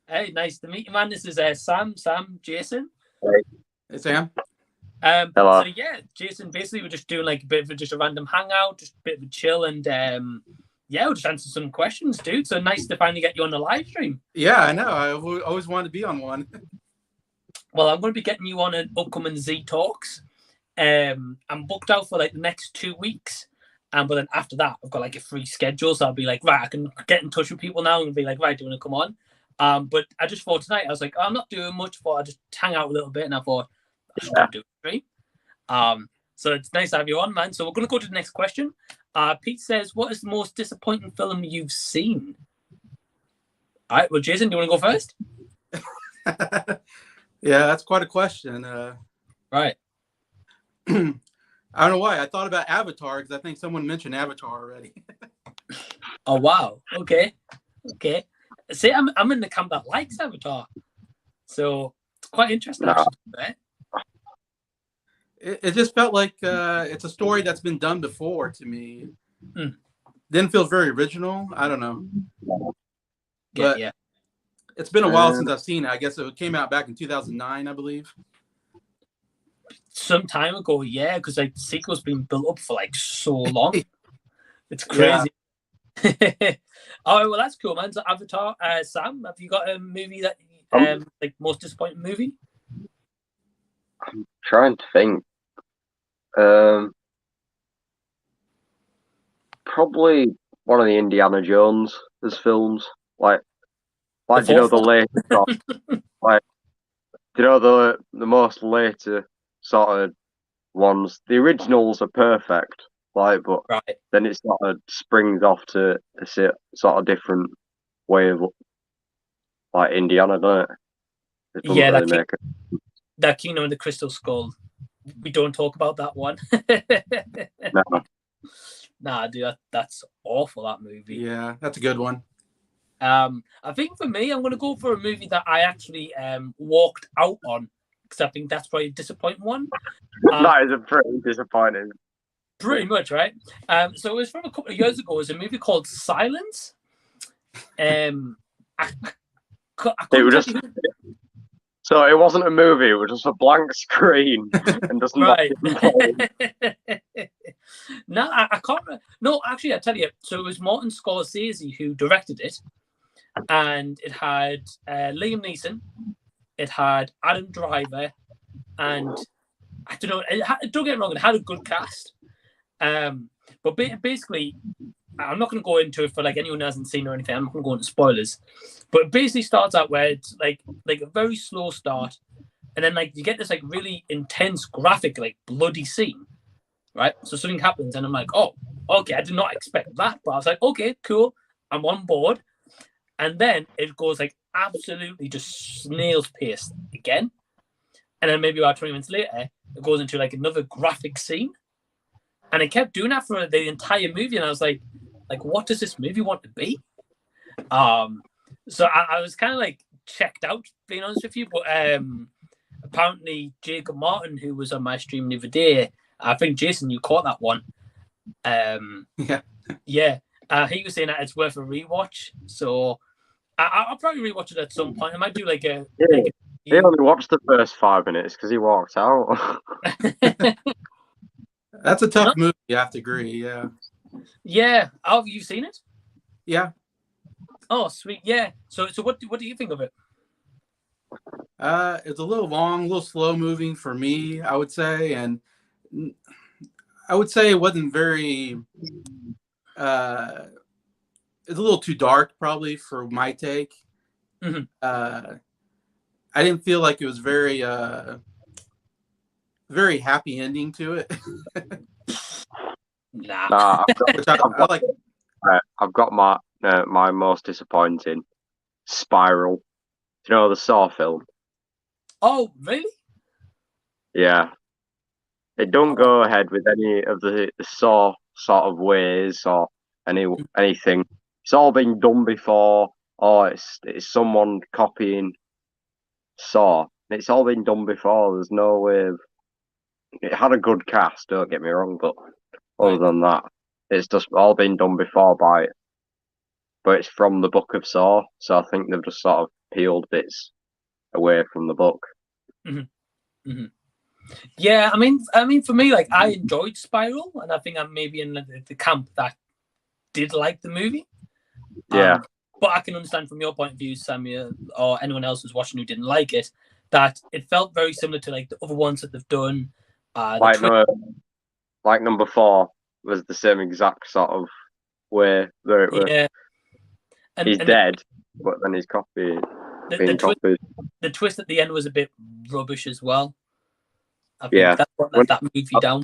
Hey, nice to meet you, man. This is Sam, Jason. Hey, Sam. Hello. So yeah, Jason. Basically, we're just doing like a bit of just a random hangout, just a bit of a chill, and we'll just answer some questions, dude. So nice to finally get you on the live stream. Yeah, I know. I always wanted to be on one. Well, I'm going to be getting you on an upcoming Z Talks. I'm booked out for like the next 2 weeks. But then after that, I've got like a free schedule. So I'll be like, right, I can get in touch with people now and be like, right, do you want to come on? But I just thought tonight, I was like, I'm not doing much, but I just hang out a little bit. And I thought, I should do a stream. So it's nice to have you on, man. So we're going to go to the next question. Pete says, what is the most disappointing film you've seen? All right, well, Jason, do you want to go first? Yeah, that's quite a question. Right. I don't know why. I thought about Avatar because I think someone mentioned Avatar already. Oh, wow. Okay. See, I'm in the camp that likes Avatar. So it's quite interesting. Right? It just felt like it's a story that's been done before to me. Didn't feel very original. I don't know. Yeah. It's been a while since I've seen it. I guess it came out back in 2009, I believe. Some time ago, yeah, because like the sequel's been built up for like so long. It's crazy. Yeah. Oh, well, that's cool, man. So Avatar, Sam, have you got a movie that like most disappointing movie? I'm trying to think. Probably one of the Indiana Jones films. Like do you know the later like do you know the most later sort of ones? The originals are perfect, like, but Right. then it sort of springs off to a sort of different way of like Indiana, doesn't it? It doesn't really make it. That Kingdom of the Crystal Skull. We don't talk about that one. No. Nah, dude, that's awful, that movie. Yeah, that's a good one. I think for me, I'm going to go for a movie that I actually walked out on, because I think that's probably a disappointing one. That is a pretty disappointing. Pretty much, right? So it was from a couple of years ago. It was a movie called Silence. So it wasn't a movie; it was just a blank screen and just right. nothing. No, I can't. No, actually, I tell you. So it was Martin Scorsese who directed it, and it had Liam Neeson, it had Adam Driver, and I don't know. Don't get me wrong; it had a good cast. But basically, I'm not going to go into it for like anyone who hasn't seen or anything. I'm not going to go into spoilers. But it basically starts out where it's like a very slow start, and then like you get this like really intense, graphic, like bloody scene, right? So something happens, and I'm like, oh, okay, I did not expect that, but I was like, okay, cool, I'm on board. And then it goes like absolutely just snail's pace again, and then maybe about 20 minutes later, it goes into like another graphic scene, and it kept doing that for the entire movie, and I was like, what does this movie want to be? So I was kind of like checked out, being honest with you. But apparently Jacob Martin, who was on my stream the other day, I think Jason, you caught that one. Yeah. He was saying that it's worth a rewatch. So I'll probably rewatch it at some point. I might do like a. He only watched the first 5 minutes because he walked out. That's a tough movie. You have to agree. Yeah. Yeah. Oh, have you seen it? Yeah. Oh, sweet. Yeah. So what do you think of it? It's a little long, a little slow moving for me, I would say, and I would say it wasn't very. It's a little too dark, probably, for my take. Mm-hmm. I didn't feel like it was very happy ending to it. Nah. I've got my most disappointing Spiral. Do you know the Saw film? Oh, really? Yeah. It don't go ahead with any of the Saw sort of ways or anything. It's all been done before, or it's someone copying Saw. It's all been done before. There's no way of... It had a good cast, don't get me wrong, but other than that, it's just all been done before by it. But it's from the book of Saw, so I think they've just sort of peeled bits away from the book. Mm-hmm. Mm-hmm. Yeah, I mean, for me, like, I enjoyed Spiral, and I think I'm maybe in the camp that did like the movie. Yeah. But I can understand from your point of view, Samuel, or anyone else who's watching who didn't like it, that it felt very similar to like the other ones that they've done. Like number 4 was the same exact sort of way. Where it was. Yeah. He's dead, but then he's copied. The twist at the end was a bit rubbish as well. I think that's what let that movie down.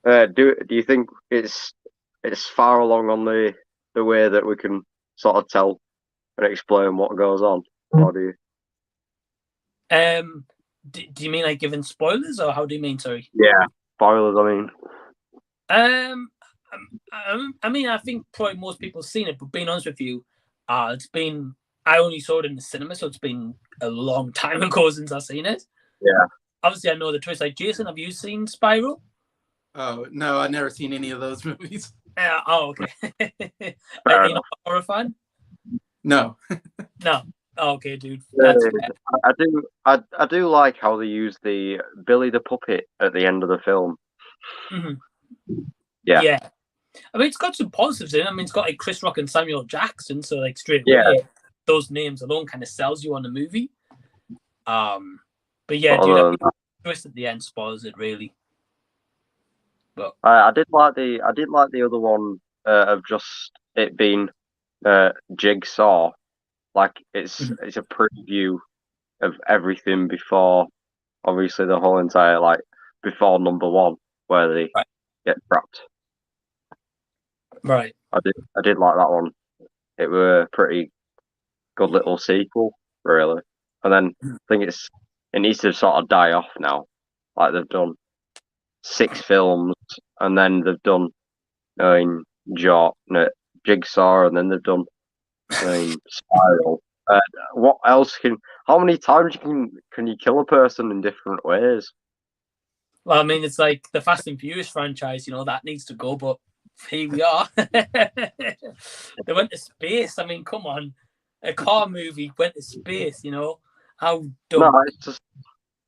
Do you think it's far along on the way that we can sort of tell and explain what goes on, or do you? Do you mean like giving spoilers, or how do you mean? Sorry. Yeah, spoilers. I mean, I think probably most people have seen it, but being honest with you, I only saw it in the cinema, so it's been a long time ago since I've seen it. Yeah. Obviously, I know the twist. Like, Jason, have you seen Spiral? Oh no, I've never seen any of those movies. Oh, okay. Are you not a horror fan? No. No. Oh, okay, dude. I do like how they use the Billy the Puppet at the end of the film. Mm-hmm. Yeah. I mean, it's got some positives in it. I mean, it's got like Chris Rock and Samuel Jackson, so like straight away, those names alone kind of sells you on the movie. But yeah, dude, the twist at the end spoils it really. But I did like the other one of just it being Jigsaw. Like it's a preview of everything before, obviously the whole entire before number one where they get trapped. Right. I did like that one. It were a pretty good little sequel, really. And then I think it needs to sort of die off now. Like they've done 6 films, and then they've done Jigsaw, and then they've done Spiral. What else how many times can you kill a person in different ways? Well, I mean, it's like the Fast and Furious franchise, that needs to go, but here we are. They went to space. I mean, come on. A car movie went to space, How dumb. No, it's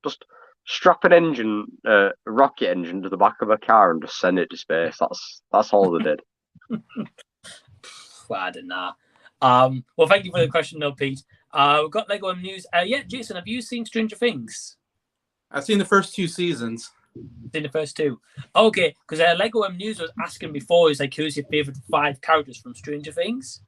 just strap an engine, a rocket engine to the back of a car and just send it to space. That's all they did. Well, I don't know. Well, thank you for the question, though, Pete. We've got Lego news. Yeah, Jason, have you seen Stranger Things? I've seen the first 2 seasons. In the first 2. Okay, because Lego News was asking before, is like, who's your favorite 5 characters from Stranger Things?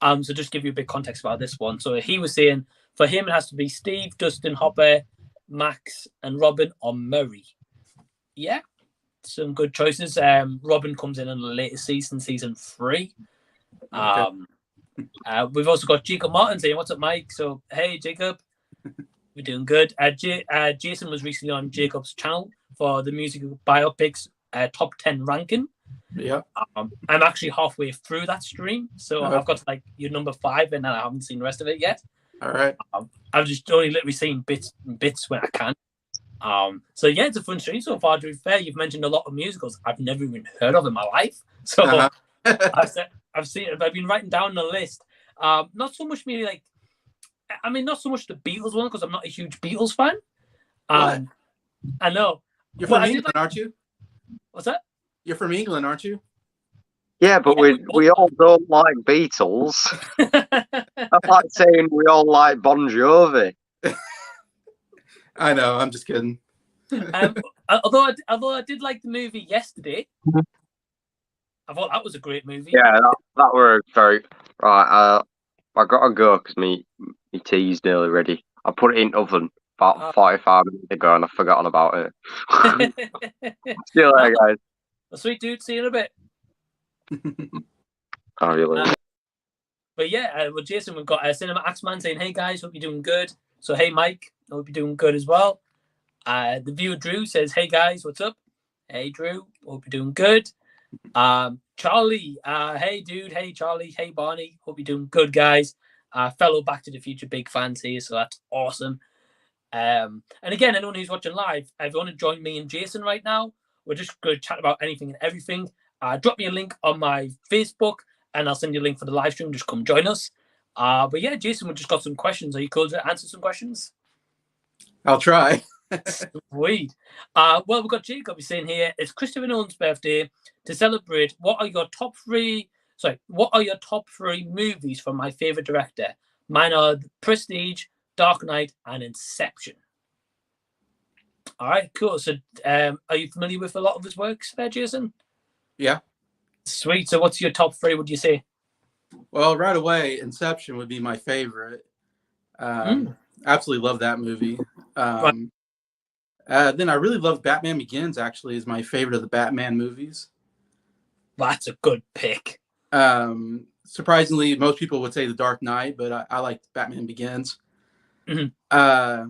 So just give you a bit of context about this one. So he was saying for him it has to be Steve, Dustin, Hopper, Max, and Robin or Murray. Yeah, some good choices. Robin comes in the latest season 3. Okay. We've also got Jacob Martin saying, "What's up, Mike?" So hey, Jacob, we're doing good. Jason was recently on Jacob's channel for the music biopics top 10 ranking. Yeah. I'm actually halfway through that stream, so I've got to your number 5, and I haven't seen the rest of it yet. All right. I've just only literally seen bits when I can. So yeah, it's a fun stream so far. To be fair, you've mentioned a lot of musicals I've never even heard of in my life. So I've been writing down the list. Not so much not so much the Beatles one, because I'm not a huge Beatles fan. I know. You're from England, aren't you? What's that? You're from England, aren't you? Yeah, but we all don't like Beatles. I'm like saying we all like Bon Jovi. I know. I'm just kidding. Although I did like the movie Yesterday. I thought that was a great movie. Yeah, that were very right. I gotta go because my tea's nearly ready. I put it in oven about 45 minutes ago and I've forgotten about it. See you later, guys. Well, sweet dude, see you in a bit. Oh, really? But yeah, well, Jason, we've got Cinema Axeman saying, "Hey guys, hope you're doing good." So hey, Mike, hope you're doing good as well. The viewer Drew says, "Hey guys, what's up?" Hey Drew, hope you're doing good. Charlie, hey dude, hey Charlie, hey Barney, hope you're doing good, guys. Fellow Back to the Future big fans here, so that's awesome. And again, anyone who's watching live, if you want to join me and Jason right now, we're just going to chat about anything and everything. Drop me a link on my Facebook, and I'll send you a link for the live stream. Just come join us. But yeah, Jason, we just got some questions. Are you cool to answer some questions? I'll try. Sweet. Well, we've got Jacob. He's saying here, it's Christopher Nolan's birthday. To celebrate, what are your top 3 movies from my favorite director? Mine are Prestige, Dark Knight, and Inception. All right, cool. So, are you familiar with a lot of his works there, Jason? Yeah. Sweet. So, what's your top 3? Would you say? Well, right away, Inception would be my favorite. Absolutely love that movie. Then I really love Batman Begins. Actually, is my favorite of the Batman movies. That's a good pick. Surprisingly, most people would say The Dark Knight, but I like Batman Begins. Mm-hmm. I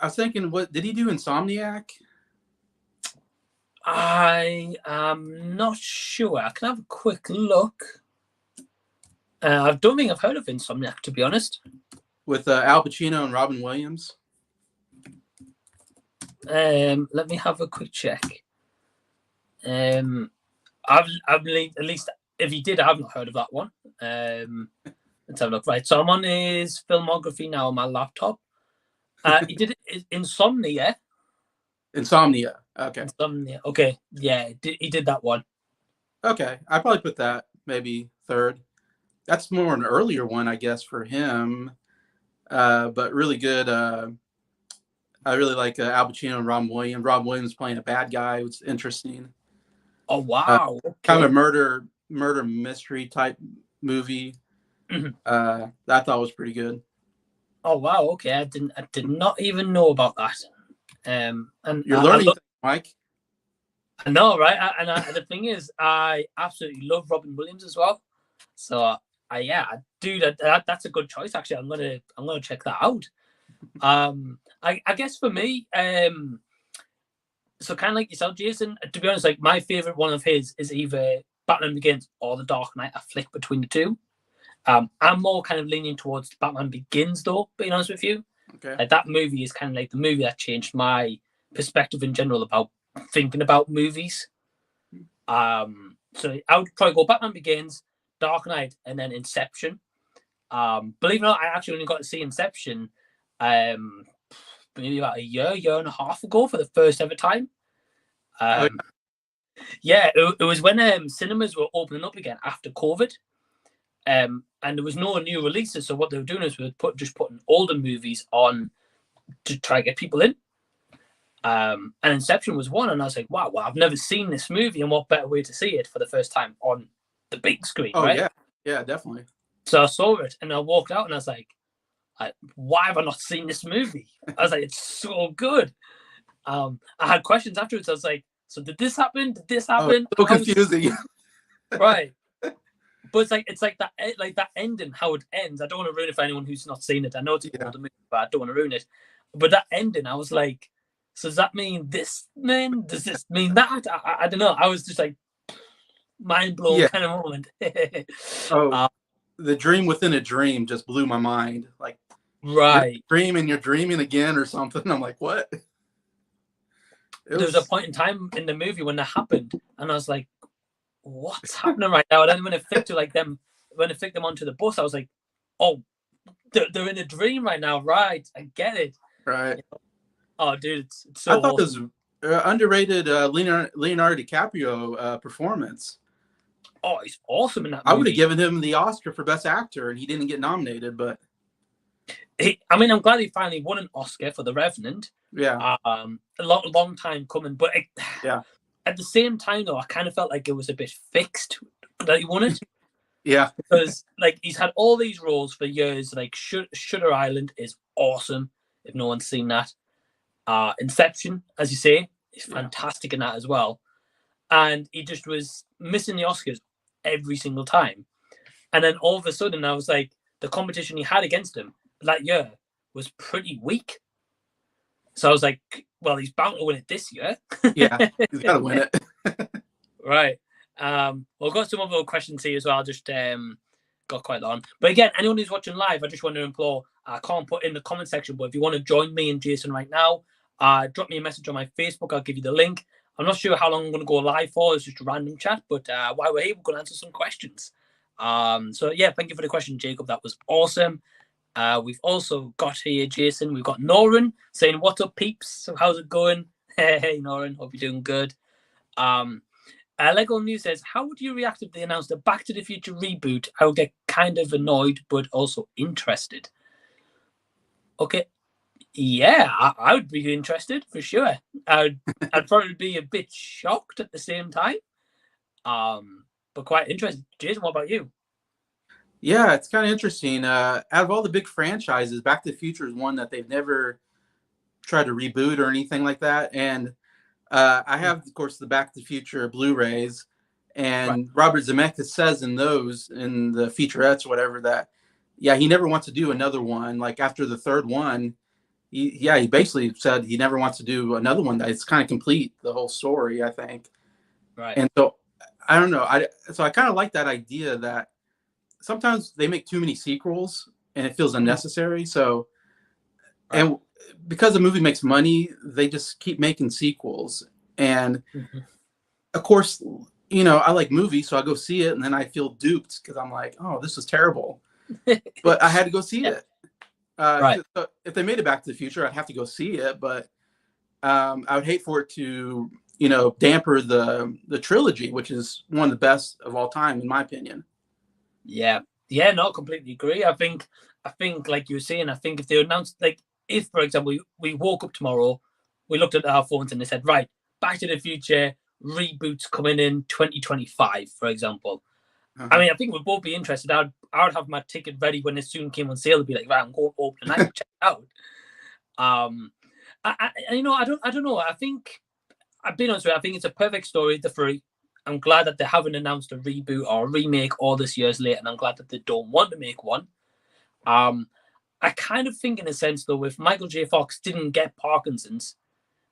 was thinking, what did he do? Insomniac? I am not sure. I can have a quick look. I don't think I've heard of Insomniac, to be honest. With Al Pacino and Robin Williams. Let me have a quick check. I've at least if he did, I haven't heard of that one. Let's have a look. Right, so I'm on his filmography now on my laptop. He did Insomnia. Insomnia. Okay. Insomnia. Okay. Yeah, he did that one. Okay, I'd probably put that maybe third. That's more an earlier one, I guess, for him. But really good. I really like Al Pacino and Robin Williams. Robin Williams playing a bad guy was interesting. Oh wow! Kind Okay. of a murder mystery type movie. I thought was pretty good. Oh wow! Okay, I did not even know about that. And You're learning, Mike. I know, right? The thing is, I absolutely love Robin Williams as well. So, dude, that's a good choice. Actually, I'm gonna check that out. I guess for me, so kind of like yourself, Jason. To be honest, like my favorite one of his is either Batman Begins or The Dark Knight. I flick between the two. I'm more kind of leaning towards Batman Begins, though. Being honest with you, okay, like that movie is kind of like the movie that changed my perspective in general about thinking about movies. So I would probably go Batman Begins, Dark Knight, and then Inception. Believe it or not, I actually only got to see Inception maybe about a year and a half ago for the first ever time. Yeah, it was when cinemas were opening up again after COVID. And there was no new releases, so what they were doing is just putting older movies on to try to get people in. And Inception was one, and I was like, wow, I've never seen this movie, and what better way to see it for the first time on the big screen, right? Yeah, definitely. So I saw it, and I walked out, and I was like, why have I not seen this movie? I was like, it's so good. I had questions afterwards. I was like, so did this happen? Did this happen? So confusing. Right. But it's like that ending, how it ends. I don't want to ruin it for anyone who's not seen it. I know it's an older movie, but I don't want to ruin it. But that ending, I was like, so does that mean this, man? Does this mean that? I don't know. I was just like mind blown kind of moment. The dream within a dream just blew my mind. Like, right, you're dreaming again or something. I'm like, what? There was a point in time in the movie when that happened, and I was like, what's happening right now? And then when it flicked them onto the bus, I was like, oh, they're in a dream right now, right? I get it. Right. Oh, dude, it's so I thought awesome. It was underrated Leonardo DiCaprio performance. Oh, he's awesome in that movie. I would have given him the Oscar for Best Actor, and he didn't get nominated, but I'm glad he finally won an Oscar for The Revenant. Yeah. A long time coming, but at the same time, though, I kind of felt like it was a bit fixed that he won it. Yeah. Because like he's had all these roles for years. Like Shutter Island is awesome. If no one's seen that, Inception, as you say, is fantastic in that as well. And he just was missing the Oscars every single time. And then all of a sudden, I was like, the competition he had against him that year was pretty weak. So I was like, well, he's bound to win it this year. Yeah, he's got to win it. Right. We've got some other questions here as well. Just got quite long. But again, anyone who's watching live, I just want to implore, I can't put in the comment section, but if you want to join me and Jason right now, drop me a message on my Facebook. I'll give you the link. I'm not sure how long I'm going to go live for. It's just a random chat. But while we're here, we're going to answer some questions. So, yeah, thank you for the question, Jacob. That was awesome. We've also got here, Jason, we've got Noran saying, what's up, peeps? So how's it going? Hey, Noran, hope you're doing good. Lego News says, how would you react if they announced a Back to the Future reboot? I would get kind of annoyed, but also interested. Okay. Yeah, I would be interested for sure. I'd probably be a bit shocked at the same time. But quite interested. Jason, what about you? Yeah, it's kind of interesting. Out of all the big franchises, Back to the Future is one that they've never tried to reboot or anything like that. And I have, of course, the Back to the Future Blu-rays. And Robert Zemeckis says in those, in the featurettes or whatever, that, he never wants to do another one. Like after the third one, he basically said he never wants to do another one. It's kind of complete, the whole story, I think. Right. And so, I don't know. I kind of like that idea that sometimes they make too many sequels and it feels unnecessary. So, and because the movie makes money, they just keep making sequels. And of course, I like movies, so I go see it and then I feel duped because I'm like, oh, this is terrible. But I had to go see it. So if they made it Back to the Future, I'd have to go see it. But I would hate for it to, damper the trilogy, which is one of the best of all time, in my opinion. Yeah, no, completely agree. I think like you were saying, I think if they announced, like, if, for example, we woke up tomorrow, we looked at our phones and they said, right, Back to the Future reboots coming in 2025, for example. I mean, I think we'd both be interested. I would have my ticket ready when it soon came on sale. It'd be like, right, I'm going to open tonight and check it out. I don't know. I think, I've been honest with you, I think it's a perfect story, the three. I'm glad that they haven't announced a reboot or a remake all this years later, and I'm glad that they don't want to make one. I kind of think, in a sense, though, if Michael J. Fox didn't get Parkinson's,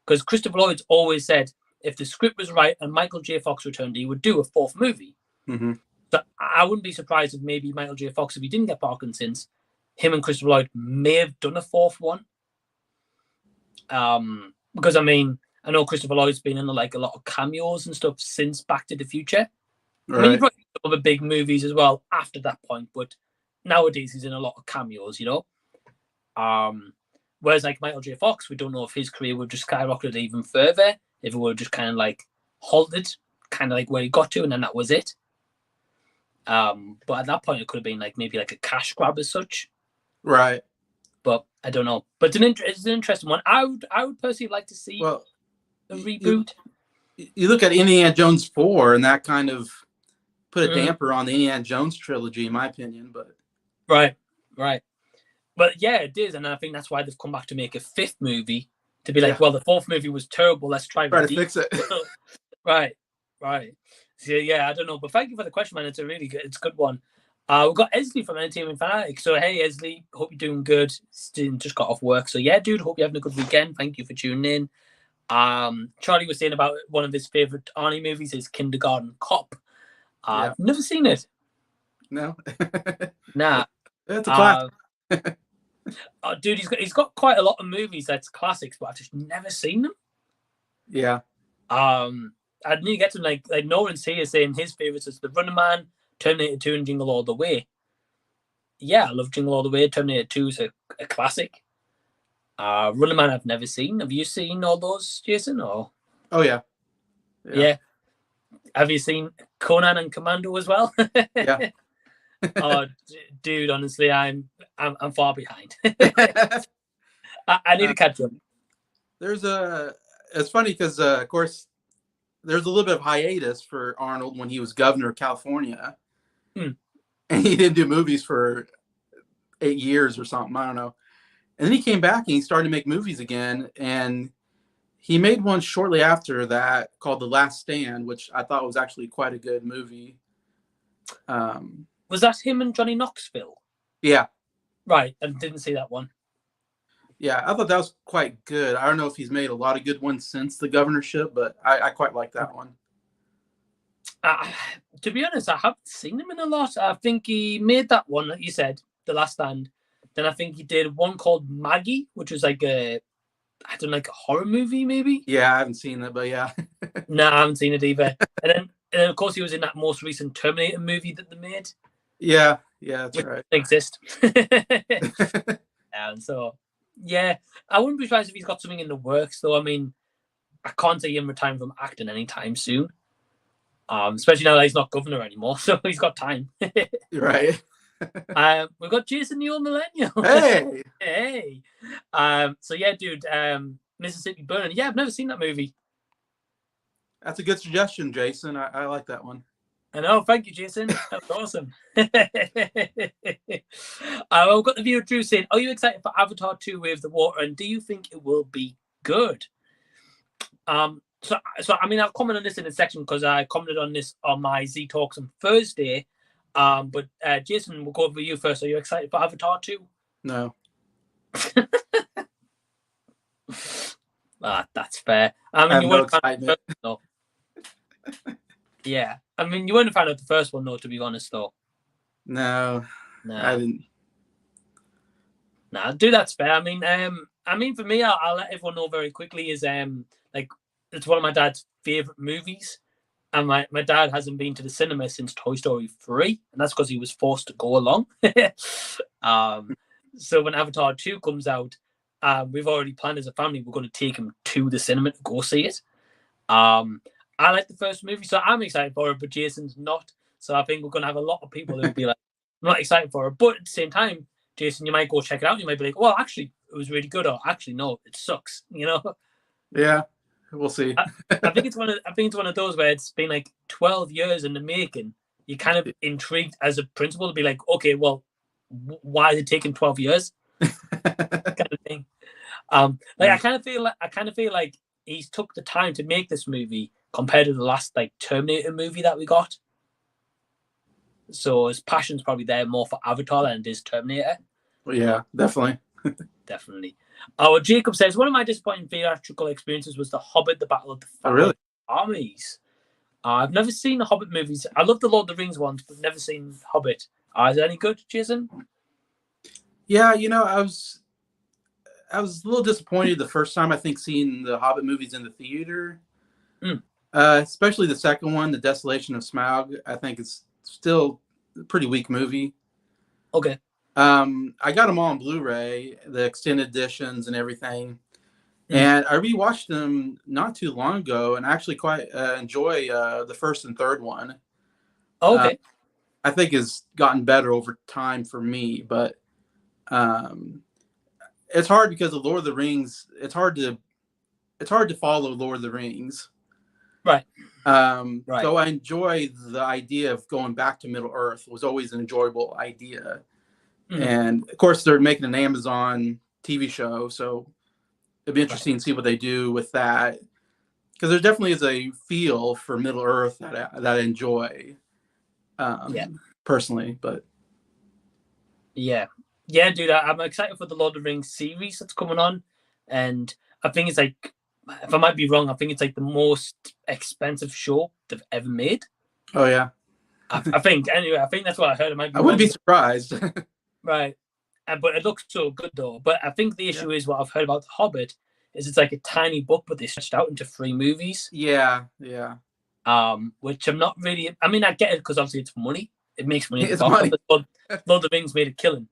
because Christopher Lloyd's always said if the script was right and Michael J. Fox returned, he would do a fourth movie. So I wouldn't be surprised if maybe Michael J. Fox, if he didn't get Parkinson's, him and Christopher Lloyd may have done a fourth one. Because, I mean, I know Christopher Lloyd's been in like a lot of cameos and stuff since Back to the Future. Right. I mean, he brought some other big movies as well after that point, but nowadays he's in a lot of cameos, you know? Whereas like Michael J. Fox, we don't know if his career would just skyrocket even further, if it would just kind of like halted, kind of like where he got to, and then that was it. But at that point, it could have been like maybe like a cash grab as such. Right. But I don't know. But it's an interesting one. I would personally like to see a reboot. You look at Indiana Jones 4, and that kind of put a damper on the Indiana Jones trilogy, in my opinion. But right. But yeah, it is, and I think that's why they've come back to make a fifth movie, to be like, well, the fourth movie was terrible. Let's try to fix it. Right. So yeah, I don't know, but thank you for the question, man. It's a good one. We've got Esley from Entertainment Fanatic. So hey, Esley, hope you're doing good. Just got off work, so yeah, dude, hope you're having a good weekend. Thank you for tuning in. Charlie was saying about one of his favorite Arnie movies is Kindergarten Cop. I've never seen it. No. Nah. It's a classic. Dude, he's got quite a lot of movies that's classics, but I've just never seen them. Yeah. I need to get to them. Like Nolan's here saying his favorites is The Running Man, Terminator 2, and Jingle All the Way. Yeah, I love Jingle All the Way. Terminator 2 is a classic. Running Man I've never seen. Have you seen all those, Jason? Or oh yeah. Have you seen Conan and Commando as well? Yeah. Oh, dude, honestly, I'm far behind. I need to catch up. It's funny because of course there's a little bit of hiatus for Arnold when he was governor of California, and he didn't do movies for 8 years or something. I don't know. And then he came back and he started to make movies again, and he made one shortly after that called The Last Stand, which I thought was actually quite a good movie. Was that him and Johnny Knoxville? Yeah. Right, I didn't see that one. Yeah, I thought that was quite good. I don't know if he's made a lot of good ones since the governorship, but I quite like that one. To be honest, I haven't seen him in a lot. I think he made that one that you said, The Last Stand. Then I think he did one called Maggie, which was like a horror movie, maybe? Yeah, I haven't seen it, but yeah. No, I haven't seen it either. And then, of course, he was in that most recent Terminator movie that they made. Yeah, that's right. Exist. And so, yeah, I wouldn't be surprised if he's got something in the works, though. I mean, I can't see him retiring from acting anytime soon. Especially now that he's not governor anymore, so he's got time. Right. We've got Jason the Old Millennial. Hey. So yeah, dude, Mississippi Burning. Yeah, I've never seen that movie. That's a good suggestion, Jason. I like that one. I know. Thank you, Jason. That's awesome. We've got the viewer Drew saying, "Are you excited for Avatar 2: Way of the Water? And do you think it will be good?" So I mean, I'll comment on this in a section because I commented on this on my Z Talks on Thursday. But Jason, we'll go over you first. Are you excited for Avatar 2? No. That's fair. I mean, you weren't a fan of the first one, though. Yeah. I mean, you weren't a fan of the first one, though, to be honest, though. No. I didn't. Nah, dude, that's fair. I mean, for me, I'll let everyone know very quickly is like it's one of my dad's favorite movies. And my dad hasn't been to the cinema since Toy Story 3, and that's because he was forced to go along. So when Avatar 2 comes out, we've already planned as a family, we're going to take him to the cinema to go see it. I like the first movie, so I'm excited for it, but Jason's not. So I think we're going to have a lot of people who will be like, I'm not excited for it. But at the same time, Jason, you might go check it out. You might be like, well, actually, it was really good, or actually no, it sucks. Yeah, we'll see. I think it's one of those where it's been like 12 years in the making. You're kind of intrigued as a principal to be like, okay, well, why is it taking 12 years? Kind of thing. I kind of feel like he's took the time to make this movie compared to the last like Terminator movie that we got. So his passion's probably there more for Avatar than it is Terminator. Well, yeah, definitely. Definitely. Our Jacob says, one of my disappointing theatrical experiences was The Hobbit, The Battle of the Five Armies. I've never seen the Hobbit movies. I love the Lord of the Rings ones, but never seen Hobbit. Is it any good, Jason? Yeah, I was a little disappointed the first time, I think, seeing the Hobbit movies in the theater. Especially the second one, The Desolation of Smaug. I think it's still a pretty weak movie. Okay. I got them all on Blu-ray, the extended editions and everything. And I rewatched them not too long ago, and I actually quite enjoy the first and third one. Okay. I think has gotten better over time for me, but it's hard because of Lord of the Rings. It's hard to follow Lord of the Rings. Right. Right. So I enjoy the idea of going back to Middle Earth. It was always an enjoyable idea. And of course, they're making an Amazon TV show, so it'd be interesting to see what they do with that. Because there definitely is a feel for Middle Earth that I enjoy, personally. But yeah, dude, I'm excited for the Lord of the Rings series that's coming on, and I think it's like, if I might be wrong, I think it's like the most expensive show they've ever made. Oh yeah, I think anyway. I think that's what I heard. I wouldn't be surprised. Right, but it looks so good though. But I think the issue is what I've heard about The Hobbit is it's like a tiny book, but they stretched out into 3 movies. Yeah. Which I'm not really. I mean, I get it because obviously it's money. It makes money. It's money. Lord of the Rings made a killing,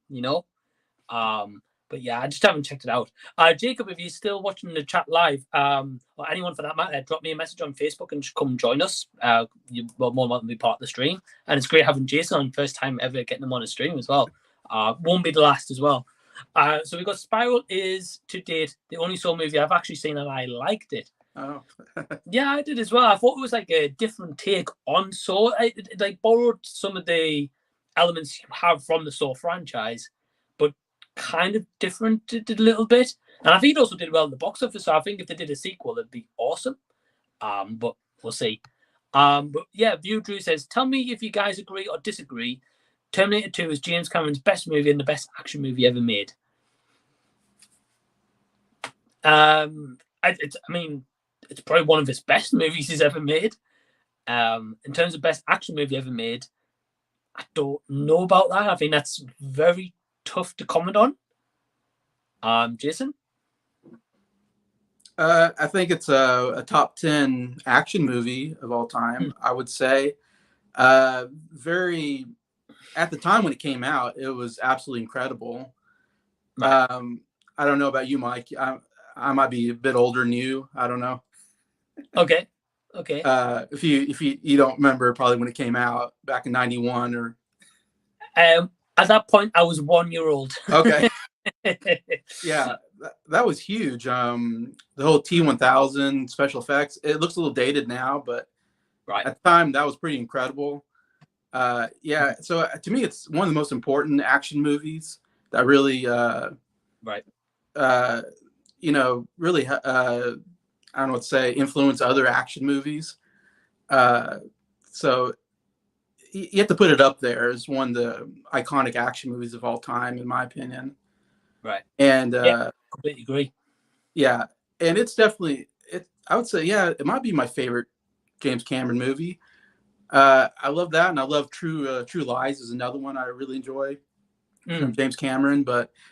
But yeah, I just haven't checked it out. Jacob, if you're still watching the chat live, or anyone for that matter, drop me a message on Facebook and just come join us. You're more than welcome to be part of the stream. And it's great having Jason on, first time ever getting him on a stream as well. Won't be the last as well. So we got Spiral is to date the only Saw movie I've actually seen, and I liked it. Oh. Yeah, I did as well. I thought it was like a different take on Saw. It like borrowed some of the elements you have from the Saw franchise, but kind of different a little bit. And I think it also did well in the box office. So I think if they did a sequel, it'd be awesome. But we'll see. But yeah, View Drew says, tell me if you guys agree or disagree. Terminator 2 is James Cameron's best movie and the best action movie ever made. It's probably one of his best movies he's ever made. In terms of best action movie ever made, I don't know about that. I think that's very tough to comment on. Jason? I think it's a top 10 action movie of all time, I would say. Very, at the time when it came out, it was absolutely incredible. Right. I don't know about you, Mike. I might be a bit older than you. I don't know. Okay. If you don't remember probably when it came out back in 91 or. At that point, I was 1 year old. Okay. Yeah, that was huge. The whole T-1000 special effects. It looks a little dated now, but right at the time that was pretty incredible. Yeah. So to me, it's one of the most important action movies that really, right. Really, I don't know what to say, influence other action movies. So you have to put it up there as one of the iconic action movies of all time, in my opinion. Right. And completely agree. Yeah, and it's definitely I would say, yeah, it might be my favorite James Cameron movie. I love that, and I love True Lies is another one I really enjoy from James Cameron.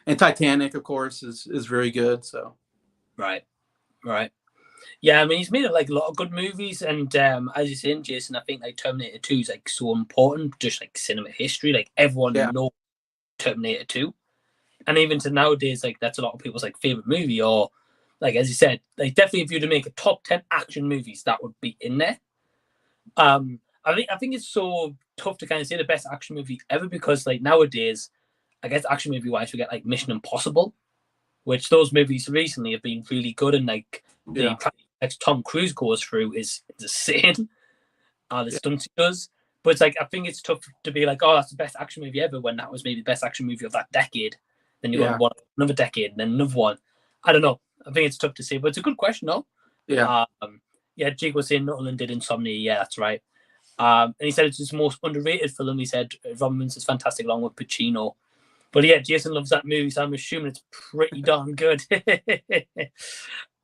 And Titanic, of course, is very good. So. Right. Yeah, I mean, he's made like a lot of good movies, and as you're saying, Jason, I think like Terminator 2 is like so important, just like cinema history. Like everyone knows Terminator 2, and even to nowadays, like that's a lot of people's like favorite movie, or like as you said, like definitely if you were to make a top 10 action movies, that would be in there. I think it's so tough to kind of say the best action movie ever because like nowadays, I guess action movie wise, we get like Mission Impossible. which those movies recently have been really good, and like the practice Tom Cruise goes through is insane. The stunts he does. But it's like, I think it's tough to be like, oh, that's the best action movie ever, when that was maybe the best action movie of that decade. Then you got another decade, and then another one. I don't know. I think it's tough to say, but it's a good question, though. Yeah. Jake was saying Nolan did Insomnia. Yeah, that's right. And he said it's his most underrated film. He said Robin Williams is fantastic along with Pacino. But yeah, Jason loves that movie, so I'm assuming it's pretty darn good.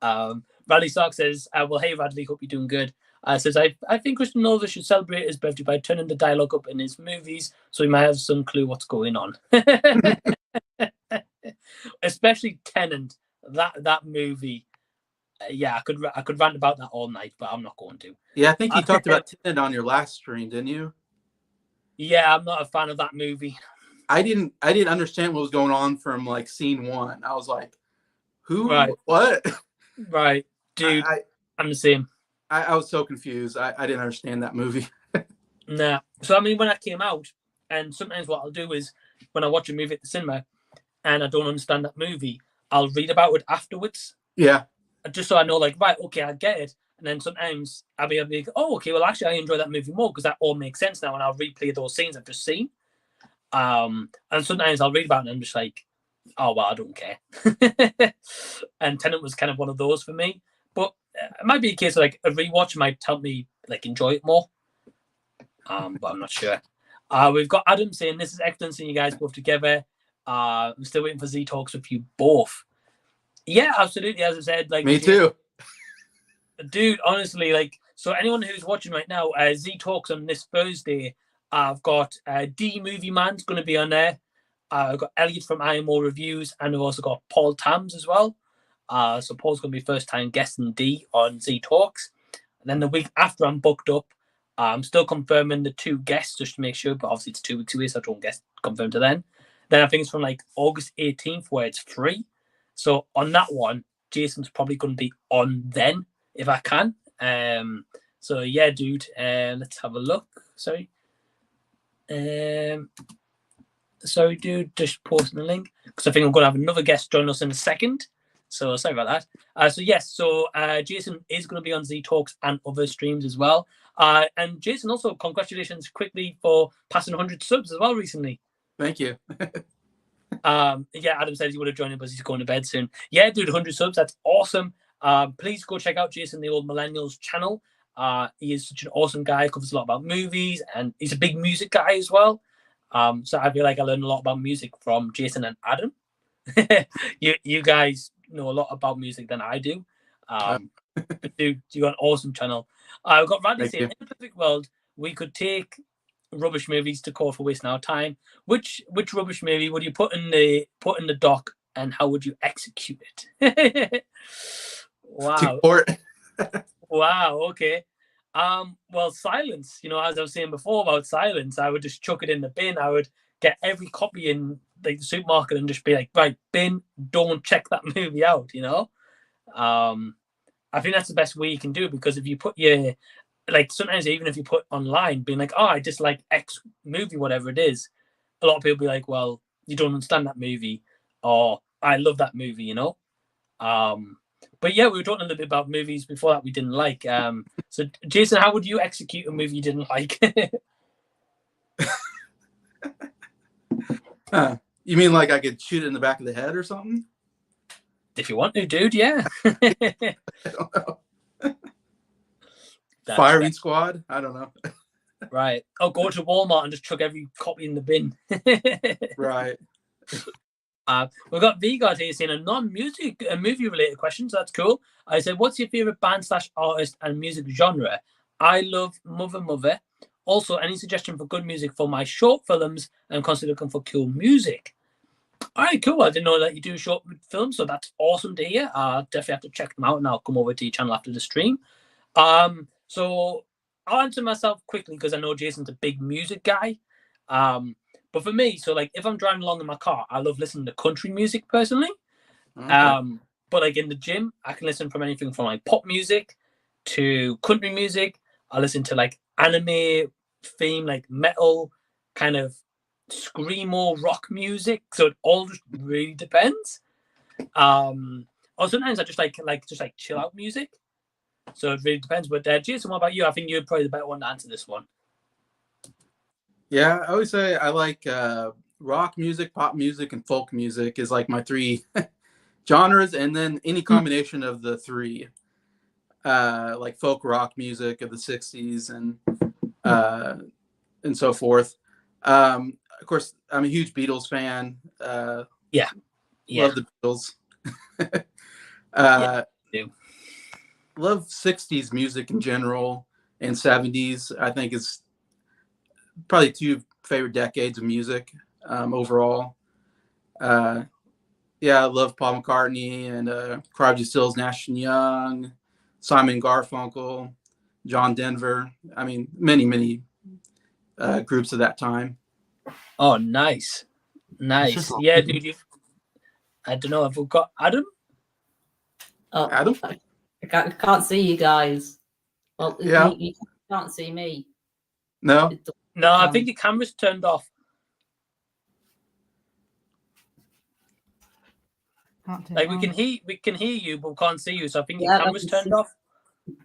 Bradley Stark says, well, hey, Radley, hope you're doing good. Says, I think Christian Nolan should celebrate his birthday by turning the dialogue up in his movies so he might have some clue what's going on. Especially Tenet, that movie. I could rant about that all night, but I'm not going to. Yeah, I think you talked about Tenet on your last stream, didn't you? Yeah, I'm not a fan of that movie. I didn't understand what was going on from like scene one. I was like, who? Right. What? Right, dude. I'm the same. I was so confused. I didn't understand that movie. Nah. So I mean, when I came out, and sometimes what I'll do is when I watch a movie at the cinema and I don't understand that movie, I'll read about it afterwards. Yeah. Just so I know, like, right, okay, I get it. And then sometimes I'll be like, oh, okay, well, actually, I enjoy that movie more because that all makes sense now, and I'll replay those scenes I've just seen. And sometimes I'll read about it and I'm just like, oh, well, I don't care. And Tenet was kind of one of those for me. But it might be a case of, like, a rewatch might help me, like, enjoy it more. But I'm not sure. We've got Adam saying, this is excellent seeing you guys both together. I'm still waiting for Z Talks with you both. Yeah, absolutely. As I said, like, me too. Dude, honestly, like, so anyone who's watching right now, Z Talks on this Thursday. I've got D Movie Man's going to be on there. I've got Elliot from IMO Reviews, and we've also got Paul Tams as well. So Paul's going to be first time guesting D on Z Talks. And then the week after, I'm booked up. I'm still confirming the 2 guests just to make sure, but obviously it's 2 weeks away, so I don't get confirmed to then. Then I think it's from like August 18th where it's free. So on that one, Jason's probably going to be on then if I can. So yeah, dude, let's have a look. Sorry, dude, just posting the link because I think I'm going to have another guest join us in a second. So sorry about that. So yes, so Jason is going to be on Z Talks and other streams as well. And Jason, also congratulations quickly for passing 100 subs as well recently. Thank you. Yeah, Adam says he would have joined in, but he's going to bed soon. Yeah, dude, 100 subs, that's awesome. Please go check out Jason, the Old Millennials channel. He is such an awesome guy, covers a lot about movies, and he's a big music guy as well. So I feel like I learned a lot about music from Jason and Adam. you guys know a lot about music than I do. But dude, you got an awesome channel. I've got Radley saying, in a perfect world, we could take rubbish movies to court for wasting our time. Which rubbish movie would you put in the dock, and how would you execute it? Wow. Wow. Okay. Well, Silence. You know, as I was saying before about Silence, I would just chuck it in the bin. I would get every copy in like the supermarket and just be like, right, bin. Don't check that movie out. You know. I think that's the best way you can do it, because if you put your, like, sometimes even if you put online being like, oh, I dislike X movie, whatever it is, a lot of people be like, well, you don't understand that movie, or I love that movie, you know. But yeah, we were talking a little bit about movies before that we didn't like. So Jason, how would you execute a movie you didn't like? You mean like I could shoot it in the back of the head or something? If you want to, dude, yeah. I don't know. Firing squad? I don't know. Right. I'll go to Walmart and just chuck every copy in the bin. Right. We've got Vigard here saying a non-music, movie-related question, so that's cool. I said, what's your favorite band/artist and music genre? I love Mother. Also, any suggestion for good music for my short films? I'm constantly looking for cool music. All right, cool. I didn't know that you do short films, so that's awesome to hear. Definitely have to check them out, and I'll come over to your channel after the stream. So I'll answer myself quickly because I know Jason's a big music guy. But for me, so like if I'm driving along in my car, I love listening to country music personally. Okay. But like in the gym, I can listen from anything from like pop music to country music. I listen to like anime theme, like metal, kind of screamo rock music. So it all just really depends. Or sometimes I just like chill out music. So it really depends. But Jason, what about you? I think you're probably the better one to answer this one. Yeah, I always say I like rock music, pop music, and folk music is like my three genres, and then any combination of the three, like folk rock music of the '60s and so forth. Of course, I'm a huge Beatles fan. Yeah. Love the Beatles. Love '60s music in general, and '70s. I think is probably two favorite decades of music overall. Yeah, I love Paul McCartney and Crosby, Stills, Nash and Young, Simon Garfunkel, John Denver. I mean, many groups of that time. Oh, nice. Yeah, dude. I don't know. Have we got Adam? Oh, Adam? I can't see you guys. Well, Yeah. you can't see me. No. No, I think the camera's turned off. Like we can hear you, but we can't see you. So I think the camera's turned off.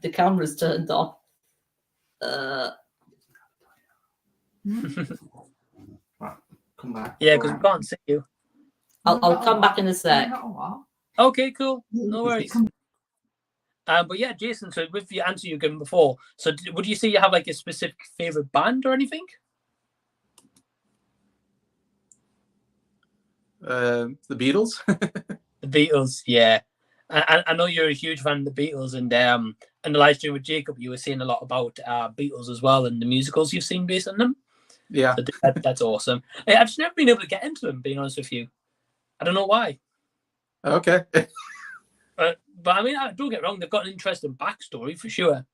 The camera's turned off. Right, come back. Yeah, because we can't see you. I'll come back in a sec. Okay, cool. No worries. But yeah, Jason. So with the answer you given before, so would you say you have like a specific favorite band or anything? The Beatles. The Beatles, yeah. I know you're a huge fan of the Beatles, and in the live stream with Jacob, you were saying a lot about Beatles as well and the musicals you've seen based on them. Yeah, so that's awesome. I've just never been able to get into them, being honest with you. I don't know why. Okay. But I mean, don't get me wrong, they've got an interesting backstory for sure.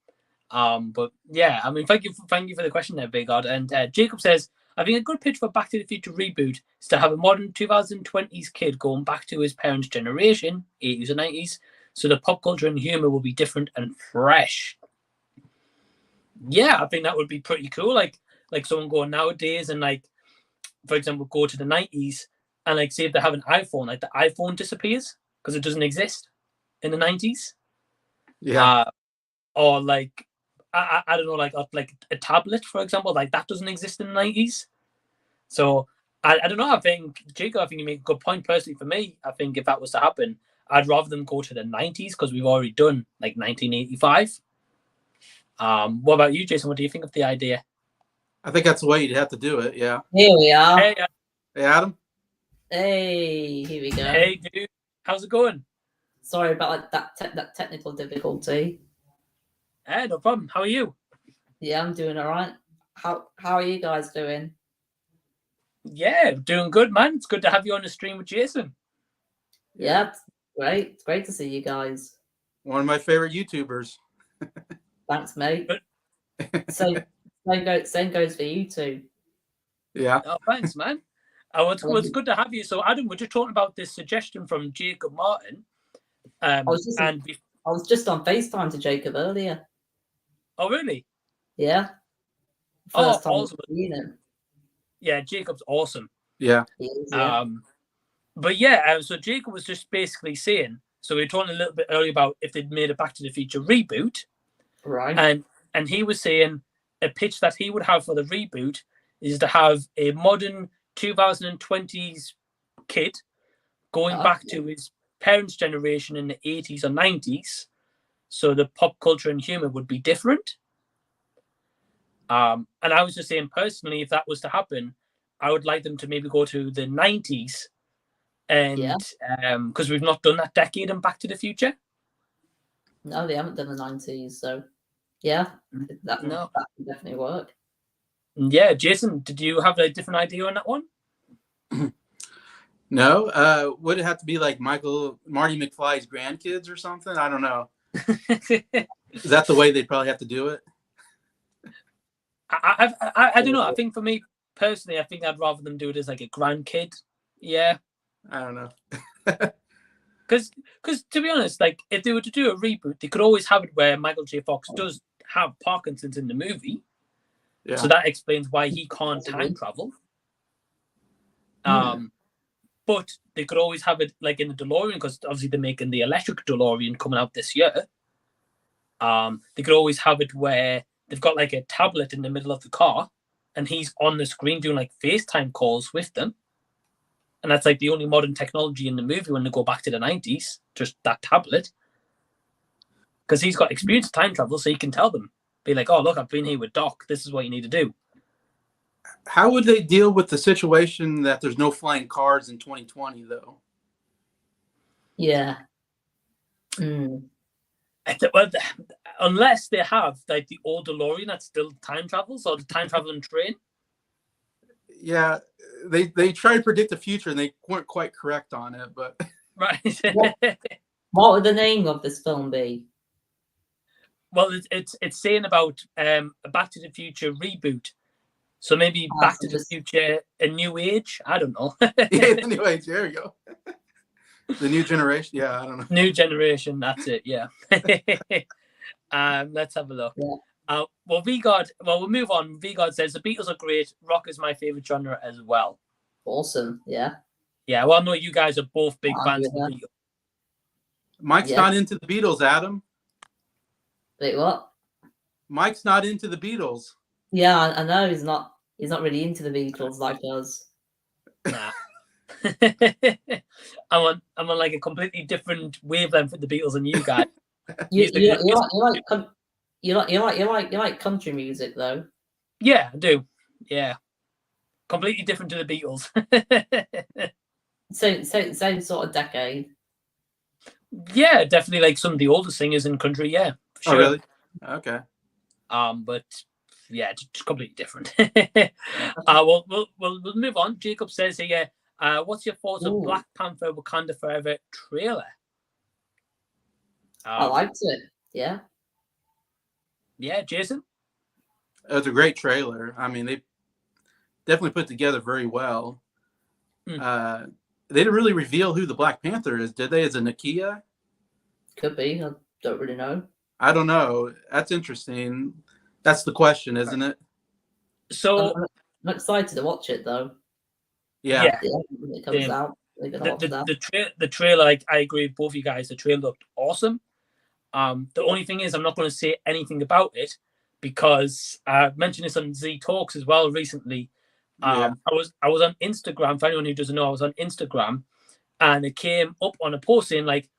But yeah, I mean, thank you for the question there, Big God. And Jacob says, I think a good pitch for Back to the Future reboot is to have a modern 2020s kid going back to his parents' generation, 80s and 90s, so the pop culture and humor will be different and fresh. Yeah, I think that would be pretty cool. Like someone going nowadays and like, for example, go to the 90s and like say if they have an iPhone, like the iPhone disappears because it doesn't exist in the 90s. Yeah. Or like I don't know, like a tablet, for example, like that doesn't exist in the 90s. So I don't know. I think Jacob, I think you make a good point. Personally, for me, I think if that was to happen, I'd rather them go to the 90s because we've already done like 1985. What about you, Jason? What do you think of the idea? I think that's the way you'd have to do it. Yeah. Here we are. Hey, Adam. Hey, here we go. Hey, dude, how's it going? Sorry about that technical difficulty. Hey, no problem. How are you? Yeah, I'm doing all right. How are you guys doing? Yeah, doing good, man. It's good to have you on the stream with Jason. Yeah, it's great. It's great to see you guys. One of my favorite YouTubers. Thanks, mate. Same goes for you two. Yeah. Oh, thanks, man. It's good to have you. So, Adam, we're just talking about this suggestion from Jacob Martin. I was just on FaceTime to Jacob earlier. Oh, really? Yeah. First time awesome. seeing him. Yeah, Jacob's awesome. Yeah. But yeah, so Jacob was just basically saying, so we were talking a little bit earlier about if they'd made a Back to the Future reboot. Right. And he was saying a pitch that he would have for the reboot is to have a modern 2020s kid going back to his parents' generation in the 80s or 90s, so the pop culture and humor would be different. And I was just saying, personally, if that was to happen, I would like them to maybe go to the 90s, and because we've not done that decade in Back to the Future. No, they haven't done the 90s, so yeah, that would definitely work. Yeah, Jason, did you have a different idea on that one? No, would it have to be like Marty McFly's grandkids or something? I don't know. Is that the way they'd probably have to do it? I don't know. I think for me personally, I think I'd rather them do it as like a grandkid. Yeah. I don't know. Because to be honest, like if they were to do a reboot, they could always have it where Michael J. Fox does have Parkinson's in the movie. Yeah. So that explains why he can't time travel. but they could always have it like in the DeLorean, because obviously they're making the electric DeLorean coming out this year. They could always have it where they've got like a tablet in the middle of the car, and he's on the screen doing like FaceTime calls with them. And that's like the only modern technology in the movie when they go back to the 90s, just that tablet. Because he's got experience of time travel, so he can tell them, be like, oh, look, I've been here with Doc. This is what you need to do. How would they deal with the situation that there's no flying cars in 2020, though? Yeah. Well, unless they have like the old DeLorean that still time travels, or the time traveling train. Yeah, they try to predict the future, and they weren't quite correct on it, but Right. What would the name of this film be? Well, it's saying about a Back to the Future reboot. So maybe Back to the Future, a new age. I don't know. Yeah, the new age. There you go. The new generation. Yeah, I don't know. New generation. That's it. Yeah. Let's have a look. Yeah. We'll move on. VGod says the Beatles are great. Rock is my favorite genre as well. Awesome. Yeah. Yeah. Well, I know you guys are both big fans of the Beatles. Mike's not into the Beatles, Adam. Wait, what? Mike's not into the Beatles. Yeah, I know he's not. He's not really into the Beatles like us. Nah. I'm on like a completely different wavelength with the Beatles than you guys. You like country music though. Yeah, I do. Yeah, completely different to the Beatles. Same sort of decade. Yeah, definitely like some of the older singers in country. Yeah, for sure. Oh, really? Okay. But yeah, just completely different. We'll move on. Jacob says here, what's your thoughts on Black Panther Wakanda Forever trailer? I liked it. Yeah. Yeah, Jason? It was a great trailer. I mean, they definitely put together very well. They didn't really reveal who the Black Panther is, did they? Is it Nakia? Could be. I don't really know. I don't know. That's interesting. That's the question, isn't it? So I'm excited to watch it, though. Yeah. When it comes out. The trailer, like, I agree with both of you guys. The trailer looked awesome. The only thing is, I'm not going to say anything about it because I mentioned this on Z Talks as well recently. I was on Instagram. For anyone who doesn't know, I was on Instagram, and it came up on a post saying like,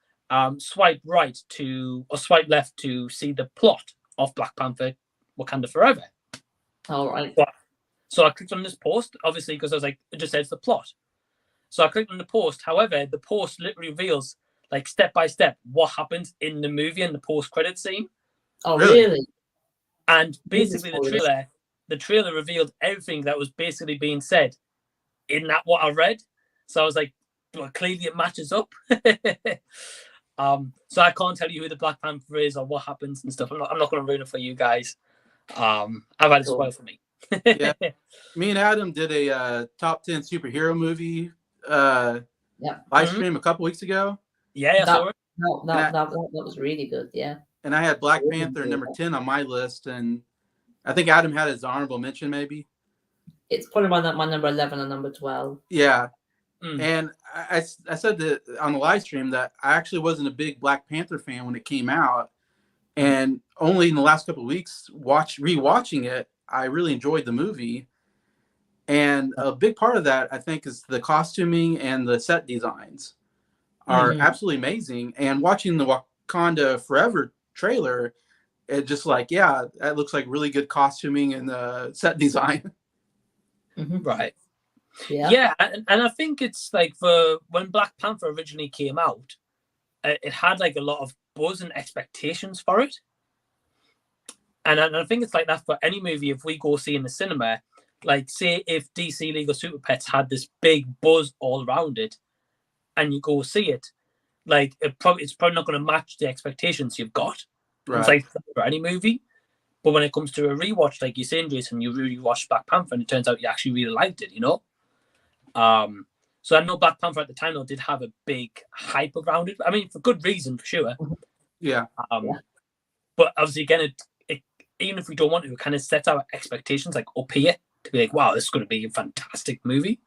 swipe right to or swipe left to see the plot of Black Panther Wakanda Forever. All right. So I clicked on this post, obviously, because I was like, it just says the plot. So I clicked on the post. However, the post literally reveals, like, step by step, what happens in the movie and the post-credit scene. Oh, really? And basically, the trailer revealed everything that was basically being said in that what I read. So I was like, well, clearly it matches up. So I can't tell you who the Black Panther is or what happens and stuff. I'm not going to ruin it for you guys. I've had it spoiled for me. Yeah. Me and Adam did a top 10 superhero movie live stream a couple weeks ago. Yeah, that was really good. Yeah. And I had Black Panther number 10 on my list, and I think Adam had his honorable mention, maybe. It's probably my number 11 and number 12. Yeah. And I said that on the live stream that I actually wasn't a big Black Panther fan when it came out. And only in the last couple of weeks, rewatching it, I really enjoyed the movie. And a big part of that, I think, is the costuming and the set designs are absolutely amazing. And watching the Wakanda Forever trailer, it just like, yeah, that looks like really good costuming and set design. Right. Yeah. And I think it's like for when Black Panther originally came out, it had like a lot of buzz and expectations for it. And I think it's like that for any movie. If we go see in the cinema, like say if DC League of Super Pets had this big buzz all around it, and you go see it, like it's probably not going to match the expectations you've got. Right. It's like for any movie. But when it comes to a rewatch, like you're saying, Jason, you really watched Black Panther, and it turns out you actually really liked it, you know? So I know Black Panther at the time, though, did have a big hype around it. I mean, for good reason, for sure. Yeah. But obviously, again, it even if we don't want to, it kind of sets our expectations, like, up here to be like, wow, this is going to be a fantastic movie.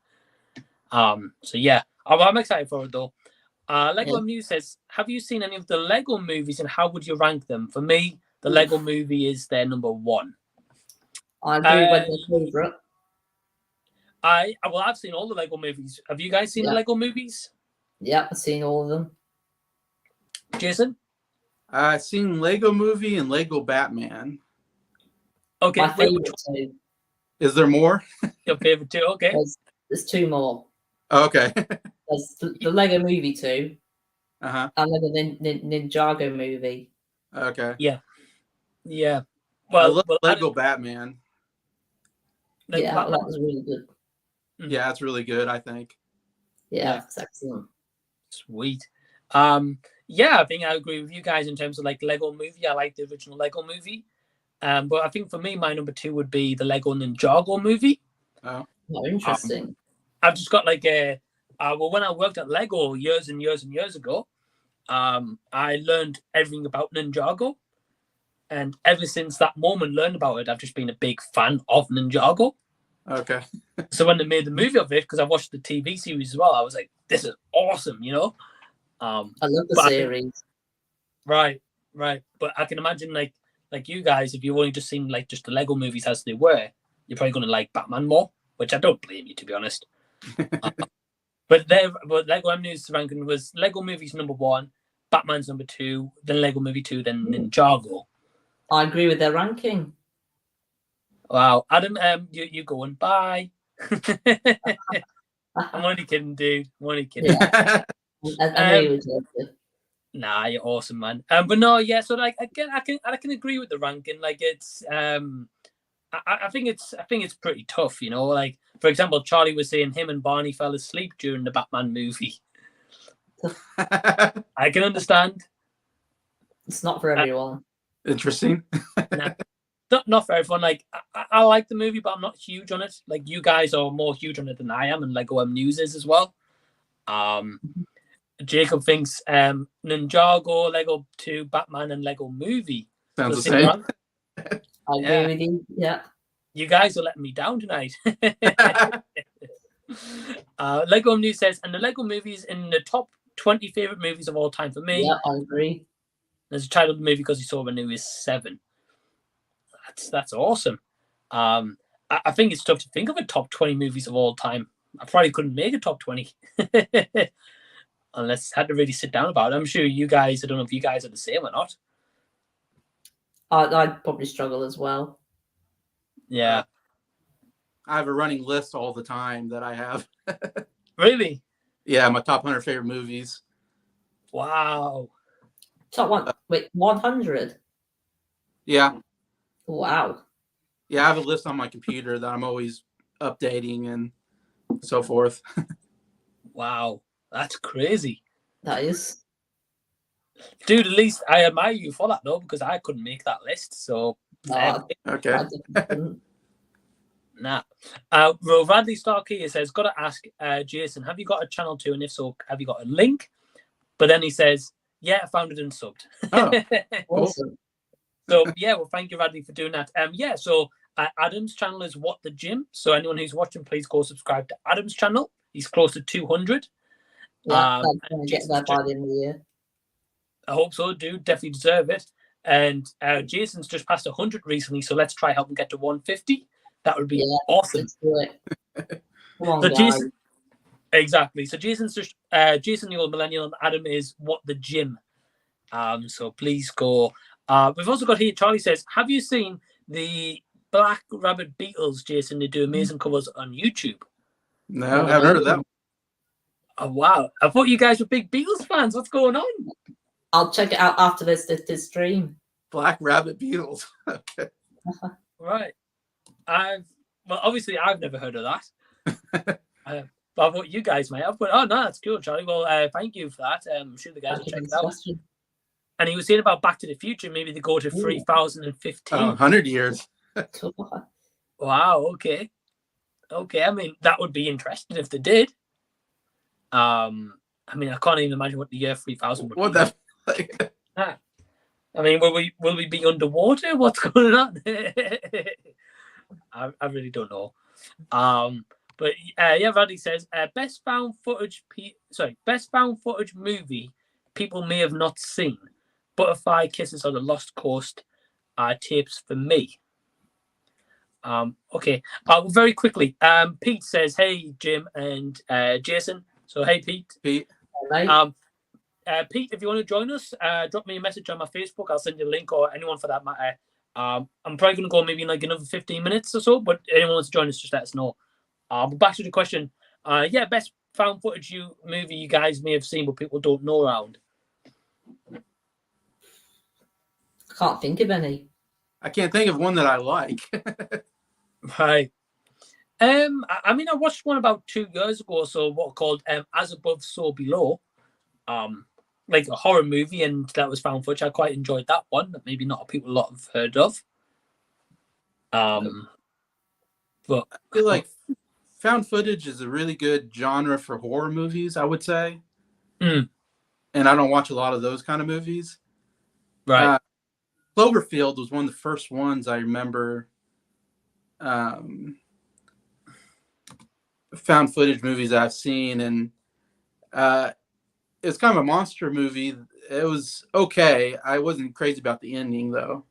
So, yeah. I'm excited for it though. Lego Yeah. Muse says, have you seen any of the Lego movies and how would you rank them? For me, the Lego movie is their number one. I agree with my favorite. I've seen all the Lego movies. Have you guys seen the Yeah. Lego movies? Yeah, I've seen all of them. Jason? I've seen Lego Movie and Lego Batman. Okay, My favorite two. Is there more? Your favorite two? Okay. There's two more. Okay. There's the Lego Movie 2 Uh-huh. and then the Ninjago movie. Okay. Yeah. I Well, love Lego Batman. Yeah, that was really good. Yeah, it's really good, I think. Yeah, it's excellent. Sweet. Yeah, I think I agree with you guys in terms of like Lego movie. I like the original Lego movie. But I think for me, my number two would be the Lego Ninjago movie. Oh, interesting. I've just got like when I worked at Lego years and years and years ago, I learned everything about Ninjago. And ever since that moment, learned about it, I've just been a big fan of Ninjago. okay. So when they made the movie of it, because I watched the TV series as well, I was like, this is awesome, you know? I love the series. Right. But I can imagine like you guys, if you've only just seen like just the Lego movies as they were, you're probably going to like Batman more, which I don't blame you, to be honest. But Lego News ranking was Lego movies number one, Batman's number two, then Lego movie two, then Ninjago. I agree with their ranking. Wow, Adam, you going? Bye. I'm only kidding, dude. I'm only kidding. Yeah. I know you would. Nah, you're awesome, man. But no, yeah. So like, again, I can agree with the ranking. Like, it's I think it's pretty tough, you know. Like, for example, Charlie was saying him and Barney fell asleep during the Batman movie. I can understand. It's not for everyone. Interesting. Not for everyone. Like, I like the movie, but I'm not huge on it. Like, you guys are more huge on it than I am, and Lego News is as well. Jacob thinks Ninjago, Lego 2, Batman, and Lego movie. Sounds the same. I agree with you. Yeah. You guys are letting me down tonight. Lego News says, and the Lego movies in the top 20 favorite movies of all time for me. Yeah, I agree. There's a title of the movie because he saw when he was 7. That's awesome. I think it's tough to think of a top 20 movies of all time. I probably couldn't make a top 20 unless I had to really sit down about it. I'm sure you guys, I don't know if you guys are the same or not. I'd probably struggle as well. Yeah. I have a running list all the time that I have. Really? Yeah, my top 100 favorite movies. Wow. Top one. Wait, 100? Yeah. Wow. Yeah, I have a list on my computer that I'm always updating and so forth. Wow. That's crazy. That is. Dude, at least I admire you for that, though, because I couldn't make that list. So, Okay. nah. Well, Radley Stark here says, got to ask Jason, have you got a channel 2? And if so, have you got a link? But then he says, yeah, I found it and subbed. Oh, Awesome. So, yeah, well, thank you, Radley, for doing that. Yeah, so Adam's channel is What the Gym. So anyone who's watching, please go subscribe to Adam's channel. He's close to 200. Yeah, I'm going to get that by the end of the year. I hope so, dude. Definitely deserve it. And Jason's just passed 100 recently, so let's try help him get to 150. That would be awesome. Let's do it. Come on, So guys. Jason, exactly. So Jason's just Jason the Old Millennial and Adam is What the Gym. So please go. We've also got here, Charlie says, have you seen the Black Rabbit Beatles, Jason? They do amazing covers on YouTube. No, I haven't heard of that. Oh, wow. I thought you guys were big Beatles fans. What's going on? I'll check it out after this stream. Black Rabbit Beatles. Okay. Right. Obviously, I've never heard of that. But I thought you guys might have. But, oh, no, that's cool, Charlie. Well, thank you for that. I'm sure the guys will check it out. And he was saying about Back to the Future. Maybe they go to 3015. 100 years. Wow, okay. Okay, I mean, that would be interesting if they did. I mean, I can't even imagine what the year 3000 would What be. that like? I mean, will we be underwater? What's going on? I really don't know. But But yeah, Radley says best found footage movie people may have not seen. Butterfly Kisses on the Lost Coast tapes for me. Okay. Very quickly. Pete says, "Hey Jim and Jason." So hey Pete. Pete. Pete, if you want to join us, drop me a message on my Facebook. I'll send you a link, or anyone for that matter. I'm probably going to go maybe in like another 15 minutes or so, but anyone wants to join us, just let us know. But back to the question. Yeah, best found footage movie you guys may have seen, but people don't know around. I can't think of any. I can't think of one that I like. Right. I mean, I watched one about 2 years ago or so, what called As Above, So Below. Like a horror movie, and that was found footage. I quite enjoyed that one. That maybe not a lot have heard of. But I feel like found footage is a really good genre for horror movies, I would say. And I don't watch a lot of those kind of movies. Right. Cloverfield was one of the first ones I remember found footage movies I've seen, and it's kind of a monster movie. It was okay. I wasn't crazy about the ending, though.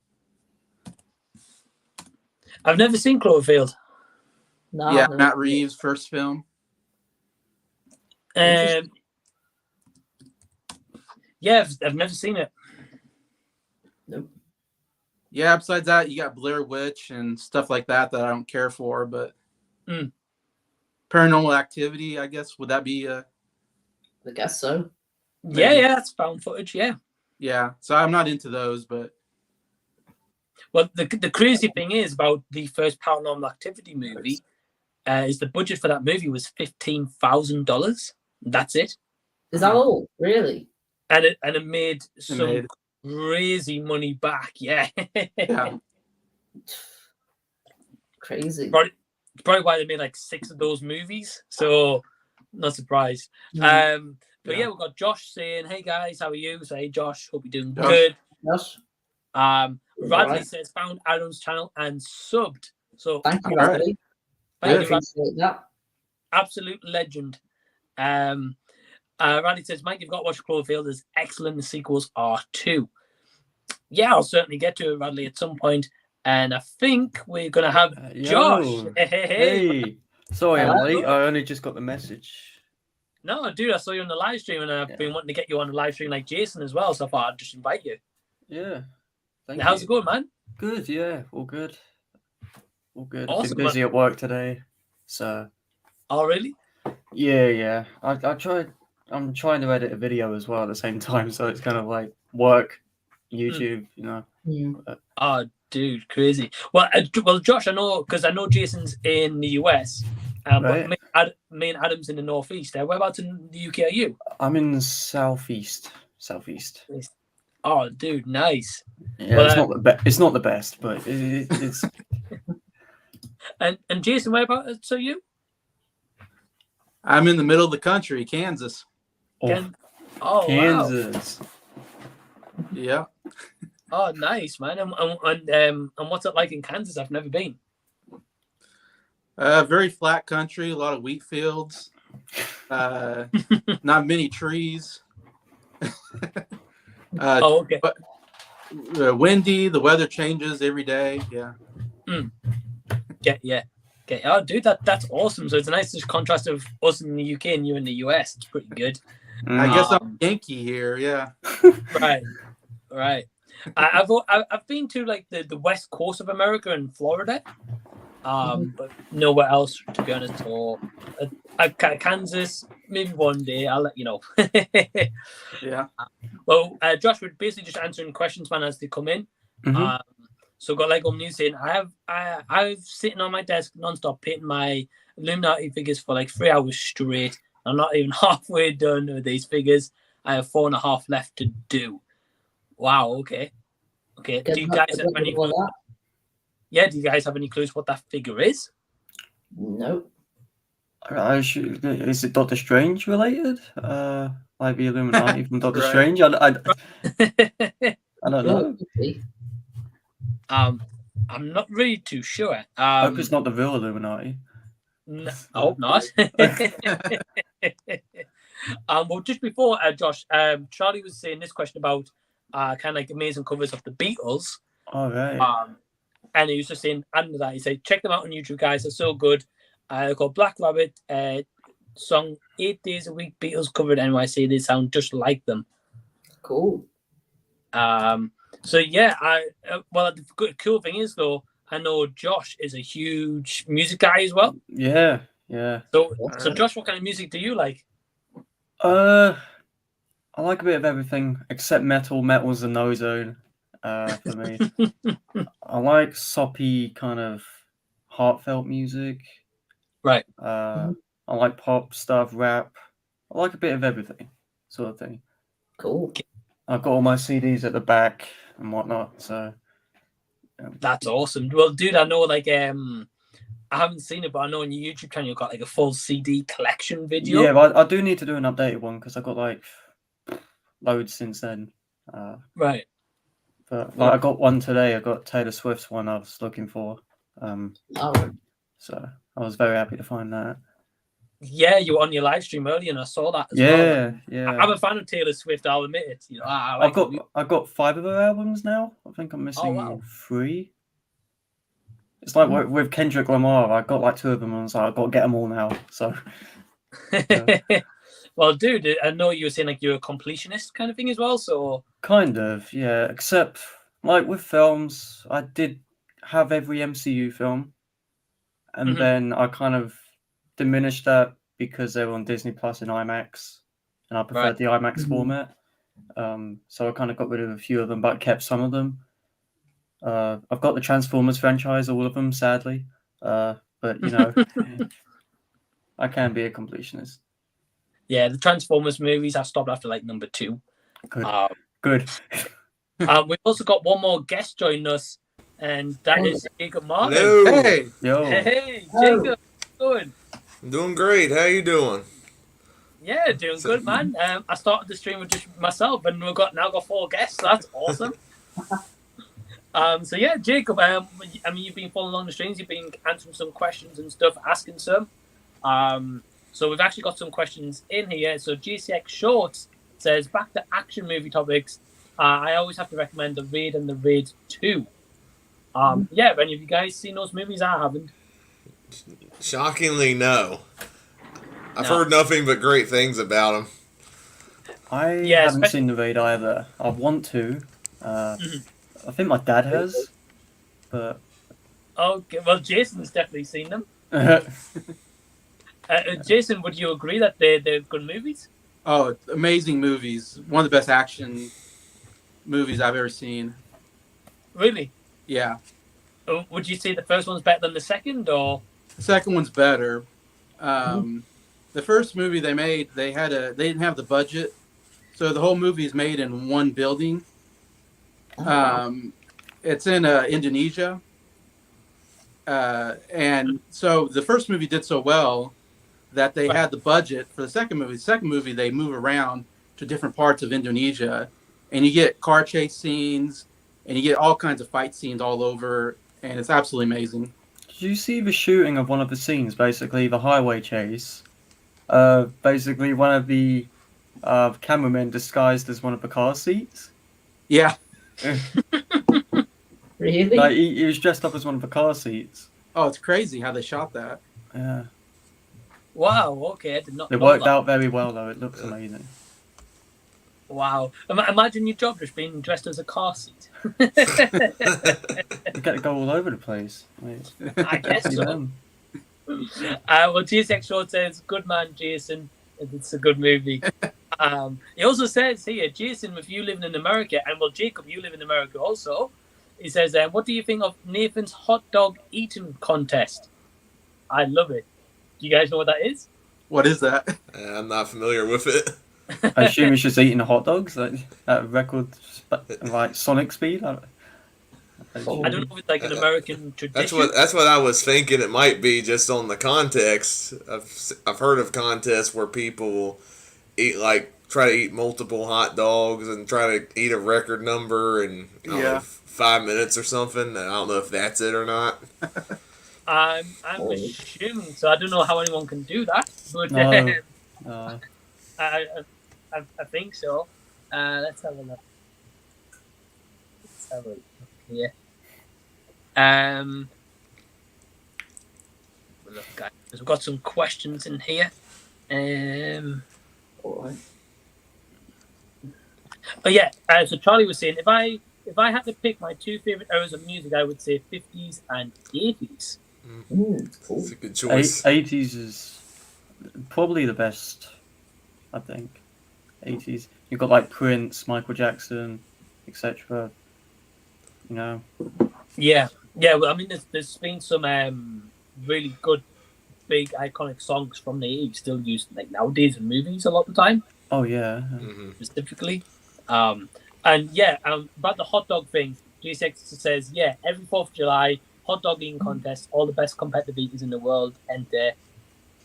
I've never seen Cloverfield. No, Yeah, no. Matt Reeves' first film. Yeah, I've never seen it. Nope. Yeah, besides that, you got Blair Witch and stuff like that I don't care for, but Paranormal Activity, I guess, would that be I guess so. Yeah, that's found footage, yeah. Yeah, so I'm not into those, but... Well, the crazy thing is about the first Paranormal Activity movie is the budget for that movie was $15,000. That's it. Is that all? Really? And it made some crazy money back, yeah. Yeah. Crazy. Probably why they made like 6 of those movies, so not surprised. But yeah, we've got Josh saying, "Hey guys, how are you?" So hey Josh, hope you're doing good. Yes. Radley says found Adam's channel and subbed. So thank you, Radley. Thank you, appreciate that. Absolute legend. Radley says, "Mike, you've got to watch Cloverfield. It's excellent. The sequels are too." Yeah, I'll certainly get to it, Radley, at some point. And I think we're gonna have Josh. Hey. Sorry, I'm late. I only just got the message. No, dude, I saw you on the live stream, and I've been wanting to get you on the live stream like Jason as well, so I thought I'd just invite you. Yeah. How's it going, man? Good, yeah. All good. All good. Awesome, I've been busy at work today, so... Oh, really? Yeah. I'm trying to edit a video as well at the same time, so it's kind of like work, YouTube, you know. Oh, dude, crazy. Well, Josh, I know, because I know Jason's in the US, right. but me and Adam's in the Northeast. Whereabouts in the UK are you? I'm in Southeast. Oh, dude, nice. Yeah, well, it's not the best, but it's. And Jason, whereabouts are you? I'm in the middle of the country, Kansas. Kansas. Wow. Yeah. Oh, nice, man. And what's it like in Kansas? I've never been. Very flat country, a lot of wheat fields, not many trees. Okay. But windy, the weather changes every day. Yeah. Yeah. Okay. Oh, dude, that's awesome. So it's a nice contrast of us in the UK and you in the US. It's pretty good. I guess I'm Yankee here. Yeah. Right. I've been to like the west coast of America and Florida, but nowhere else, to be honest. Or Kansas, maybe one day. I'll let you know. Yeah. Well, Josh, we're basically just answering questions, man, as they come in. So got like news saying I've sitting on my desk nonstop painting my Illuminati figures for like 3 hours straight. I'm not even halfway done with these figures. I have 4.5 left to do. Wow. Okay. Do you guys have any? Yeah. Do you guys have any clues what that figure is? No. Is it Doctor Strange related? Like the Illuminati from Doctor Strange? I don't know. I'm not really too sure. I hope it's not the real Illuminati. No, I hope not. Well, just before, Josh, Charlie was saying this question about kind of like amazing covers of the Beatles. All right. And he was just saying, under that, he said, check them out on YouTube, guys. They're so good. They're called Black Rabbit, song 8 Days a Week, Beatles covered NYC. They sound just like them. Cool. So, yeah, well, the cool thing is, though, I know Josh is a huge music guy as well. Yeah. So Josh, what kind of music do you like? I like a bit of everything except metal. Metal's a no zone for me. I like soppy kind of heartfelt music. Right. I like pop stuff, rap. I like a bit of everything, sort of thing. Cool. I've got all my CDs at the back and whatnot. So that's awesome. Well, dude, I know like I haven't seen it, but I know on your YouTube channel you've got like a full CD collection video. Yeah, but I do need to do an updated one because I got like loads since then. Right. But like, I got one today. I got Taylor Swift's one I was looking for. So I was very happy to find that. Yeah, you were on your live stream earlier, and I saw that as well. Yeah. I'm a fan of Taylor Swift. I'll admit it. You know, I've got 5 of her albums now. I think I'm missing 3. It's like with Kendrick Lamar. I got like 2 of them, and I was like, I've got to get them all now. So. Well, dude, I know you were saying like you're a completionist kind of thing as well. So. Kind of, yeah. Except like with films, I did have every MCU film, and then I kind of diminished that because they were on Disney Plus and IMAX, and I preferred the IMAX format. So I kind of got rid of a few of them, but kept some of them. I've got the Transformers franchise, all of them, sadly. But you know, I can be a completionist. Yeah, the Transformers movies I stopped after like number 2. Good. We've also got one more guest joining us, and that is Jacob Martin. Hello. Hey. Yo. Hey, Jacob. Good. I'm doing great. How you doing? Yeah, doing good, man. I started the stream with just myself, and we've now got 4 guests. So that's awesome. So yeah, Jacob. I mean, you've been following along the streams. You've been answering some questions and stuff, asking some. So we've actually got some questions in here. So GCX Shorts says, back to action movie topics. I always have to recommend The Raid and The Raid 2. Yeah, have any of you guys seen those movies? I haven't. Shockingly, no. I've heard nothing but great things about them. I haven't seen The Raid either. I want to. I think my dad has. But okay, well, Jason's definitely seen them. Jason, would you agree that they're good movies? Oh, amazing movies. One of the best action movies I've ever seen. Really? Yeah. Would you say the first one's better than the second, or? The second one's better. The first movie they made, they didn't have the budget, so the whole movie is made in one building. It's in Indonesia, and so the first movie did so well that they had the budget for the second movie. The second movie, they move around to different parts of Indonesia, and you get car chase scenes, and you get all kinds of fight scenes all over, and it's absolutely amazing. Did you see the shooting of one of the scenes, basically the highway chase? Basically one of the cameramen disguised as one of the car seats? Yeah. Really? Like, he was dressed up as one of the car seats. Oh, it's crazy how they shot that. Yeah. Wow, okay, I did not know It worked that. out very well, though. It looks amazing. Wow. Imagine your job just being dressed as a car seat. You get to go all over the place. I guess so. Well, GSX Short says, good man, Jason. It's a good movie. He also says here, Jason, with you living in America, and well, Jacob, you live in America also. He says, what do you think of Nathan's hot dog eating contest? I love it. Do you guys know what that is? What is that? I'm not familiar with it. I assume he's just eating hot dogs at record, like Sonic speed. I don't know if it's like an American tradition. That's what I was thinking. It might be just on the context. I've heard of contests where people try to eat multiple hot dogs and try to eat a record number in 5 minutes or something. I don't know if that's it or not. I'm assuming so. I don't know how anyone can do that, but No. I think so. Let's have a look. Here. Look, guys, we've got some questions in here. All right. But yeah, so Charlie was saying if I had to pick my two favorite eras of music, I would say 50s and 80s. Cool. It's a good choice. 80s is probably the best, I think. 80s. You've got like Prince, Michael Jackson, etc. You know. Yeah. Well, I mean, there's been some really good, big, iconic songs from the 80s still used like nowadays in movies a lot of the time. Oh yeah. Specifically, and yeah, about the hot dog thing, G6 says, yeah, every 4th of July, hot dog eating contest, all the best competitive eaters in the world enter.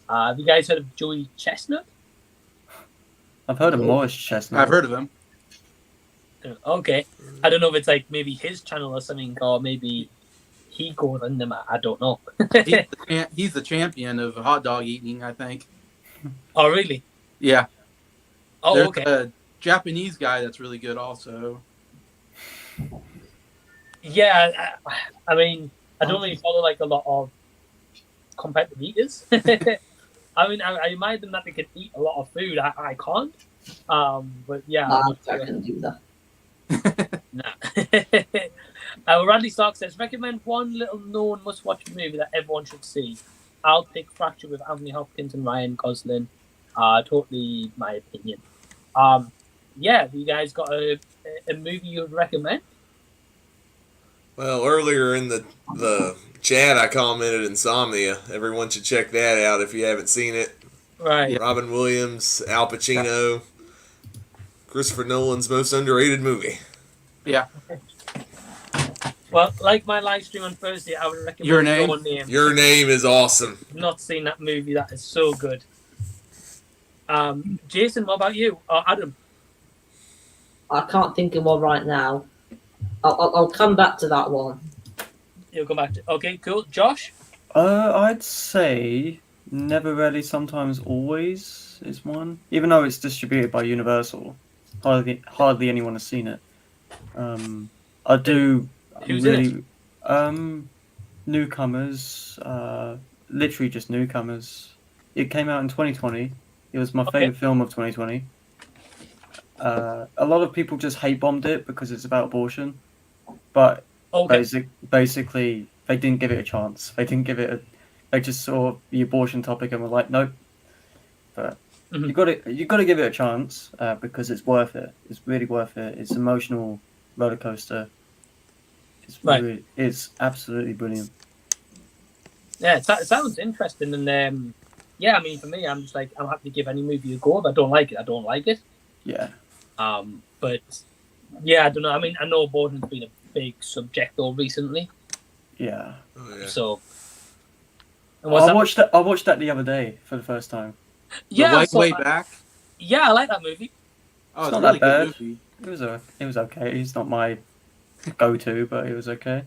Have you guys heard of Joey Chestnut? I've heard of Morris Chestnut. I've heard of him. Okay, I don't know if it's like maybe his channel or something, or maybe he goes on them. I don't know. He's the champion of hot dog eating, I think. Oh, really? Yeah. Oh, There's okay. a Japanese guy that's really good also. Yeah, I mean, I don't really follow like a lot of competitive eaters. I mean, I admire them that they can eat a lot of food. I can't. But yeah, I can do that. Nah. Randy Stark says, recommend one little known must-watch movie that everyone should see. I'll pick Fracture with Anthony Hopkins and Ryan Gosling. Totally my opinion. Yeah, you guys got a movie you would recommend? Well, earlier in the chat, I commented Insomnia. Everyone should check that out if you haven't seen it. Right. Yeah. Robin Williams, Al Pacino, Christopher Nolan's most underrated movie. Yeah. Well, like my live stream on Thursday, I would recommend Your Name. Your Name is awesome. Not seen that movie. That is so good. Jason, what about you? Or Adam? I can't think of one right now. I'll come back to that one. You'll come back to. Okay, cool. Josh? I'd say Never, Rarely, Sometimes, Always is one. Even though it's distributed by Universal, hardly anyone has seen it. I do Who's really newcomers, literally just newcomers. It came out in 2020. It was my favorite film of 2020. A lot of people just hate bombed it because it's about abortion, but basically they didn't give it a chance. They just saw the abortion topic and were like, nope. But you got to give it a chance because it's worth it. It's really worth it. It's an emotional roller coaster. It's absolutely brilliant. Yeah, it sounds interesting, and yeah, I mean, for me, I'm just like, I'm happy to give any movie a go. If I don't like it, I don't like it. Yeah. But yeah, I don't know. I mean, I know abortion's been a big subject though recently. Yeah. Oh, yeah. So. I watched that the other day for the first time. Yeah, way back. Yeah, I like that movie. Oh, it's it's not really that good movie. It was okay. It's not my go-to, but it was okay.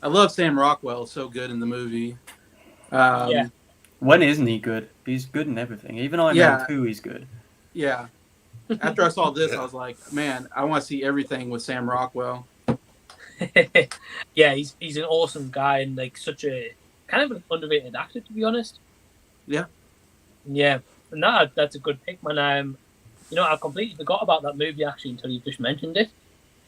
I love Sam Rockwell. So good in the movie. Yeah. When isn't he good? He's good in everything. Even I know too, he's good. Yeah. After I saw this, I was like, man, I want to see everything with Sam Rockwell. Yeah, he's an awesome guy and like such a kind of an underrated actor, to be honest. Yeah. Yeah. No, that's a good pick, man. You know, I completely forgot about that movie actually until you just mentioned it.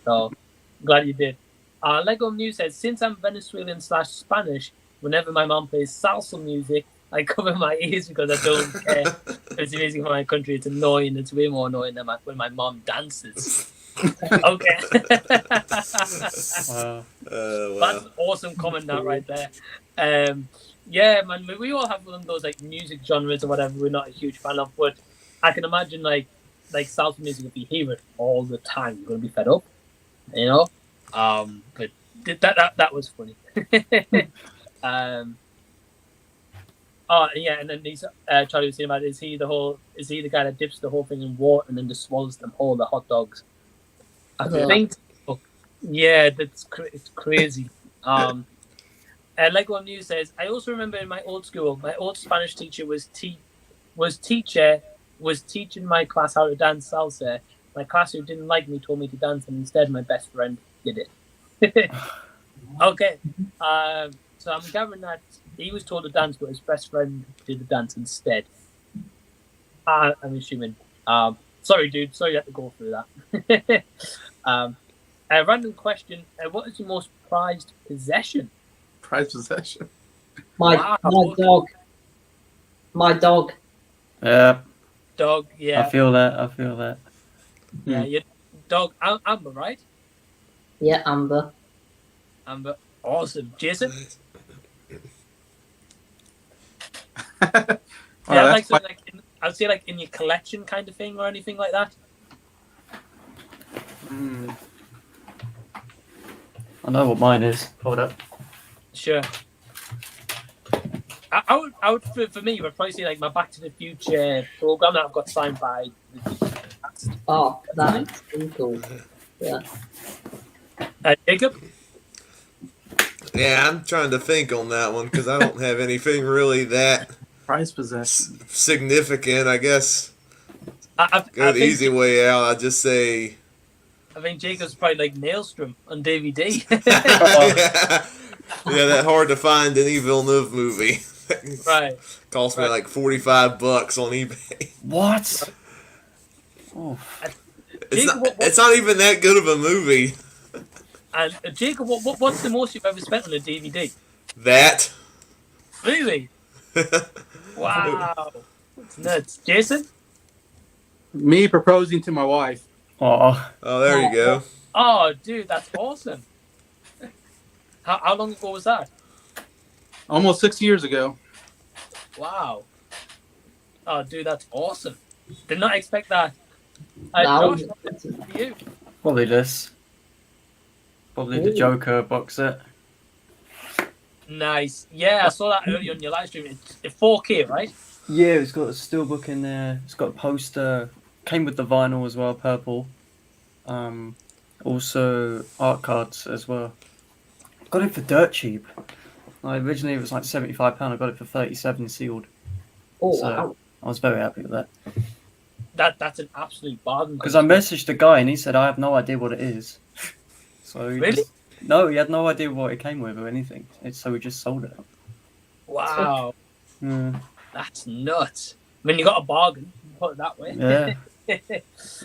So I'm glad you did. Lego News says, since I'm Venezuelan/Spanish, whenever my mom plays salsa music, I cover my ears because I don't care if it's music from my country. It's annoying. It's way more annoying than when my mom dances. Okay. Wow. That's an awesome comment that right there. Yeah, man, we all have one of those like music genres or whatever we're not a huge fan of, but I can imagine like salsa music, if you hear it all the time, you're gonna be fed up, you know. But that was funny. Oh yeah, and then he's Charlie was saying about is he the guy that dips the whole thing in water and then just swallows them whole, the hot dogs? I think. Yeah, it's crazy. Lego News says, I also remember in my old school, my old Spanish teacher was teaching my class how to dance salsa. My class who didn't like me told me to dance, and instead my best friend did it. Okay, so I'm gathering that he was told to dance, but his best friend did the dance instead. I'm assuming. Sorry, dude. Sorry you had to go through that. A random question: what is your most prized possession? Prized possession. My dog. My dog. Yeah. Dog. Yeah. I feel that. Yeah. Your dog, Amber, right? Yeah, Amber. Amber. Awesome. Jason. Yeah, like something like I'd say like in your collection kind of thing or anything like that. I know what mine is. Hold up. Sure. I would for me, I'd probably say like my Back to the Future program that I've got signed by. Oh, that's cool. Yeah. Jacob. Yeah, I'm trying to think on that one because I don't have anything really that Prized possession significant. I guess Go the easy way out. I'd just say. I think Jacob's probably like Maelstrom on DVD. Yeah, that hard to find Denis Villeneuve movie. Right. Cost me like $45 on eBay. What? Oh. It's not even that good of a movie. And Jacob, what's the most you've ever spent on a DVD? That. Really? Wow. It's nuts. Jason? Me proposing to my wife. Oh, there you go. Oh, dude, that's awesome. How long ago was that? Almost 6 years ago. Wow. Oh, dude, that's awesome. Did not expect that. No. Josh, what's it for you? probably this. Probably the Joker box set. Nice. Yeah, I saw that earlier on your live stream. It's 4K, right? Yeah, it's got a steelbook in there. It's got a poster. Came with the vinyl as well, purple. Also art cards as well. Got it for dirt cheap. Like, originally it was like £75. I got it for 37 sealed. Oh, So wow. I was very happy with that. That's an absolute bargain. Because I messaged the guy and he said I have no idea what it is. So Really? No, he had no idea what it came with or anything. So we just sold it. Wow. Yeah. That's nuts. I mean, you got a bargain, put it that way. Yeah.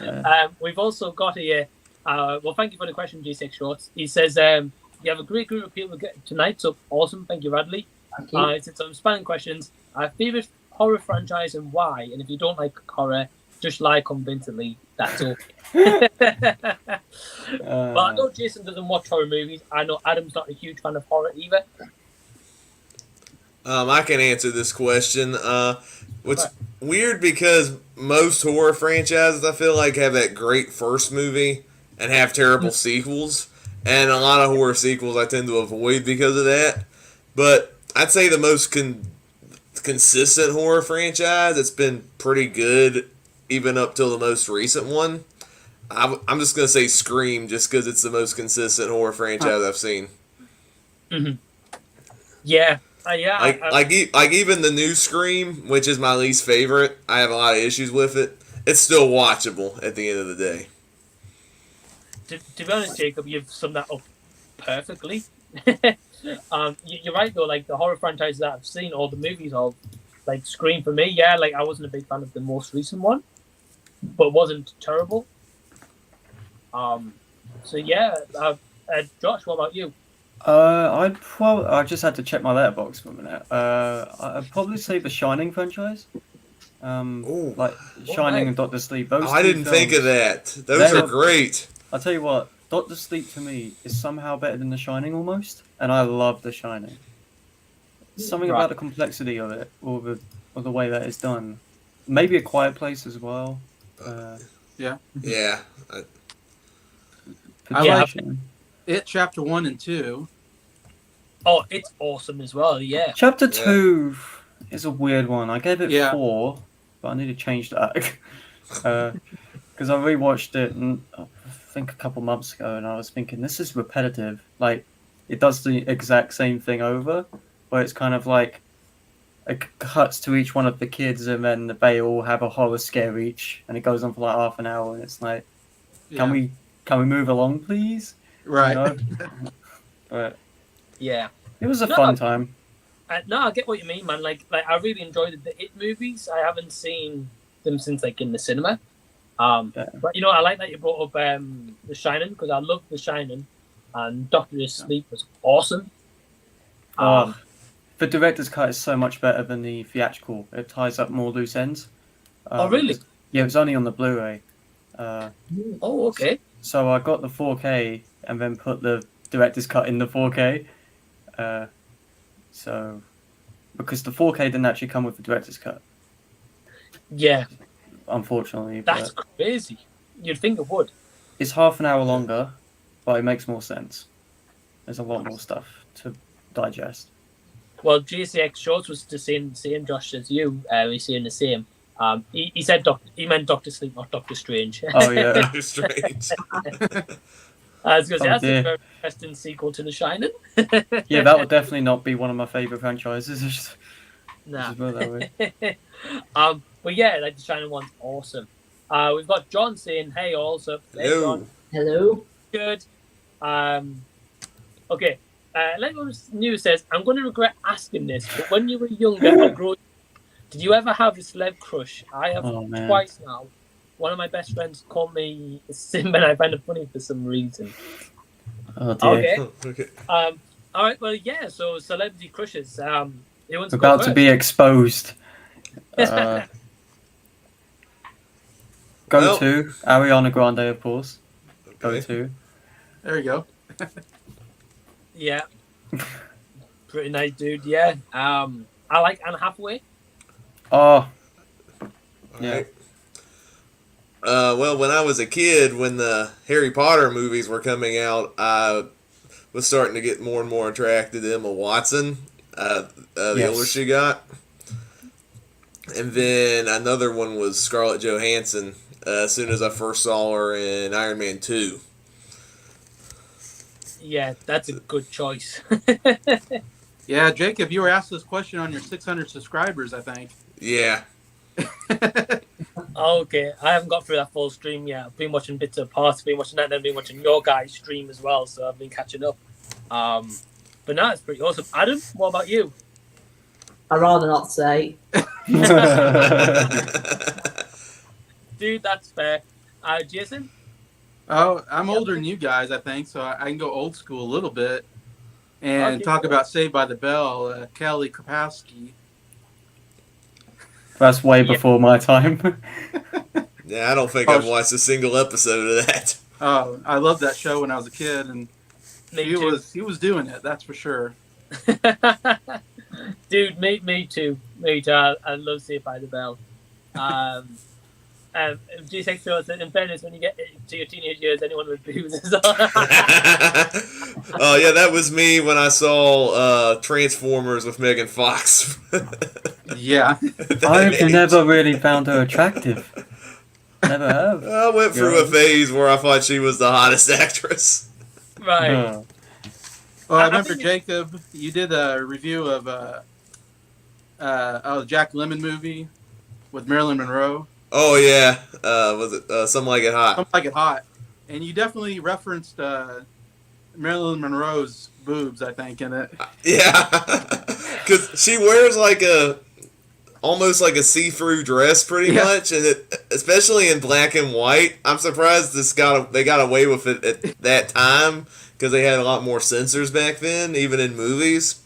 Yeah. We've also got here, well, thank you for the question, G6 Shorts. He says, you have a great group of people tonight, so awesome. Thank you, Radley. Thank you. He said some spamming questions. Favorite horror franchise and why? And if you don't like horror, just lie convincingly. That's all. But I know Jason doesn't watch horror movies. I know Adam's not a huge fan of horror either. I can answer this question. What's weird because most horror franchises I feel like have that great first movie and have terrible sequels, and a lot of horror sequels I tend to avoid because of that. But I'd say the most consistent horror franchise, it's been pretty good even up till the most recent one. I'm just gonna say Scream just because it's the most consistent horror franchise I've seen. Mm-hmm. Yeah. Like even the new Scream, which is my least favorite, I have a lot of issues with it. It's still watchable at the end of the day. To be honest, Jacob, you've summed that up perfectly. You're right though. Like the horror franchises that I've seen, all the movies of, like Scream for me, yeah. Like I wasn't a big fan of the most recent one, but it wasn't terrible. So yeah, Josh, what about you? I just had to check my letterbox for a minute. I'd probably say the Shining franchise. Like Shining and Doctor Sleep. Those I didn't think of that. Those are great. I'll tell you what, Doctor Sleep to me is somehow better than The Shining almost, and I love The Shining. Something about the complexity of it, or the way that it's done. Maybe A Quiet Place as well. Yeah. I like It Chapter 1 and 2. Oh, it's awesome as well. Yeah. Chapter 2 is a weird one. I gave it 4, but I need to change that because I rewatched it, I think a couple months ago, and I was thinking this is repetitive. Like it does the exact same thing over, where it's kind of like it cuts to each one of the kids, and then they all have a horror scare each, and it goes on for like half an hour, and it's like, can we move along, please? Right. You know? But Yeah. it was a fun time. No, I get what you mean, man. Like I really enjoyed the It movies. I haven't seen them since like in the cinema. But you know, I like that you brought up The Shining, because I love The Shining, and Doctor Sleep was awesome. The director's cut is so much better than the theatrical. It ties up more loose ends. Oh, really? Yeah, it was only on the Blu-ray. Oh, okay. So I got the 4K and then put the director's cut in the 4K. So because the 4K didn't actually come with the director's cut. Yeah. Unfortunately. That's crazy. You'd think it would. It's half an hour longer, but it makes more sense. There's a lot more stuff to digest. Well, JCX Shorts was the same Josh as you. He's saying the same. He said he meant Doctor Sleep, not Doctor Strange. Oh yeah, Doctor Strange. I was going to say, that's a very interesting sequel to The Shining. Yeah, that would definitely not be one of my favourite franchises. Nah. But yeah, like The Shining one's awesome. We've got John saying, "Hey, also." Hey, Hello. John. Hello. Good. Okay. Legos News says, "I'm going to regret asking this, but when you were younger or growing, did you ever have a celeb crush? I have twice now. One of my best friends called me Sim, and I find it funny for some reason." Oh dear. Okay. All right. Well, yeah. So celebrity crushes. About to be exposed. Go to Ariana Grande, of course. Go to. There you go. Yeah. Pretty nice dude. Yeah. I like Anne Hathaway. Oh. Yeah. Right. Well, when I was a kid, when the Harry Potter movies were coming out, I was starting to get more and more attracted to Emma Watson, the older she got. And then another one was Scarlett Johansson, as soon as I first saw her in Iron Man 2. Yeah, that's a good choice. Yeah, Jacob, you were asked this question on your 600 subscribers, I think. Yeah. Okay, I haven't got through that full stream yet. I've been watching bits of parts, been watching that, and then been watching your guys' stream as well, so I've been catching up. But no, it's pretty awesome. Adam, what about you? I'd rather not say. Dude, that's fair. Jason? Oh, I'm older than you guys, I think, so I can go old school a little bit and talk about Saved by the Bell, Kelly Kapowski. That's way before my time. Yeah, I don't think I've watched a single episode of that. Oh, I loved that show when I was a kid, and he was doing it, that's for sure. Dude, me too. Me too. I love Saved by the Bell. G6 shows that in fairness, when you get to your teenage years, anyone with boobs is on. Oh yeah, that was me when I saw Transformers with Megan Fox. Yeah. I've never really found her attractive. Never have. I went through a phase where I thought she was the hottest actress. Right. Well, I remember, Jacob, you did a review of the Jack Lemmon movie with Marilyn Monroe. Oh yeah, was it Something Like It Hot? Something Like It Hot, and you definitely referenced Marilyn Monroe's boobs, I think, in it. Yeah, because she wears almost like a see-through dress, pretty much, and especially in black and white. I'm surprised they got away with it at that time, because they had a lot more censors back then, even in movies.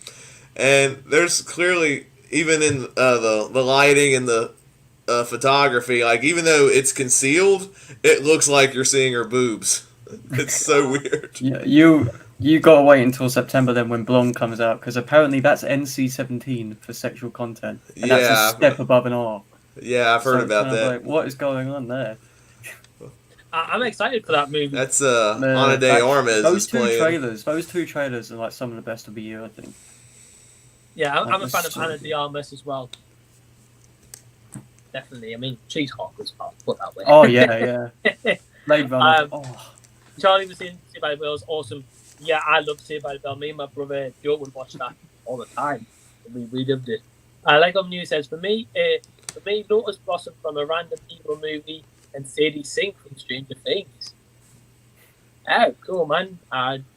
And there's clearly, even in the lighting and the photography, like, even though it's concealed, it looks like you're seeing her boobs. It's so weird. Yeah, you gotta wait until September then when Blonde comes out, because apparently that's NC-17 for sexual content, and that's a step above an R. Yeah, I've heard about that. Like, what is going on there? I'm excited for that movie. That's Ana de Armas. Those two trailers are like some of the best of the year, I think. Yeah, I'm a fan of Ana de Armas as well. Definitely. I mean, she's hot as well, put that way. Oh yeah. Blade Runner. Charlie was saying Saved by the Bell is awesome. Yeah, I love Saved by the Bell. Me and my brother Joe would watch that all the time. We loved it. Like Omni says, for me, Lotus Blossom from a random evil movie and Sadie Sink from Stranger Things. Oh, cool, man.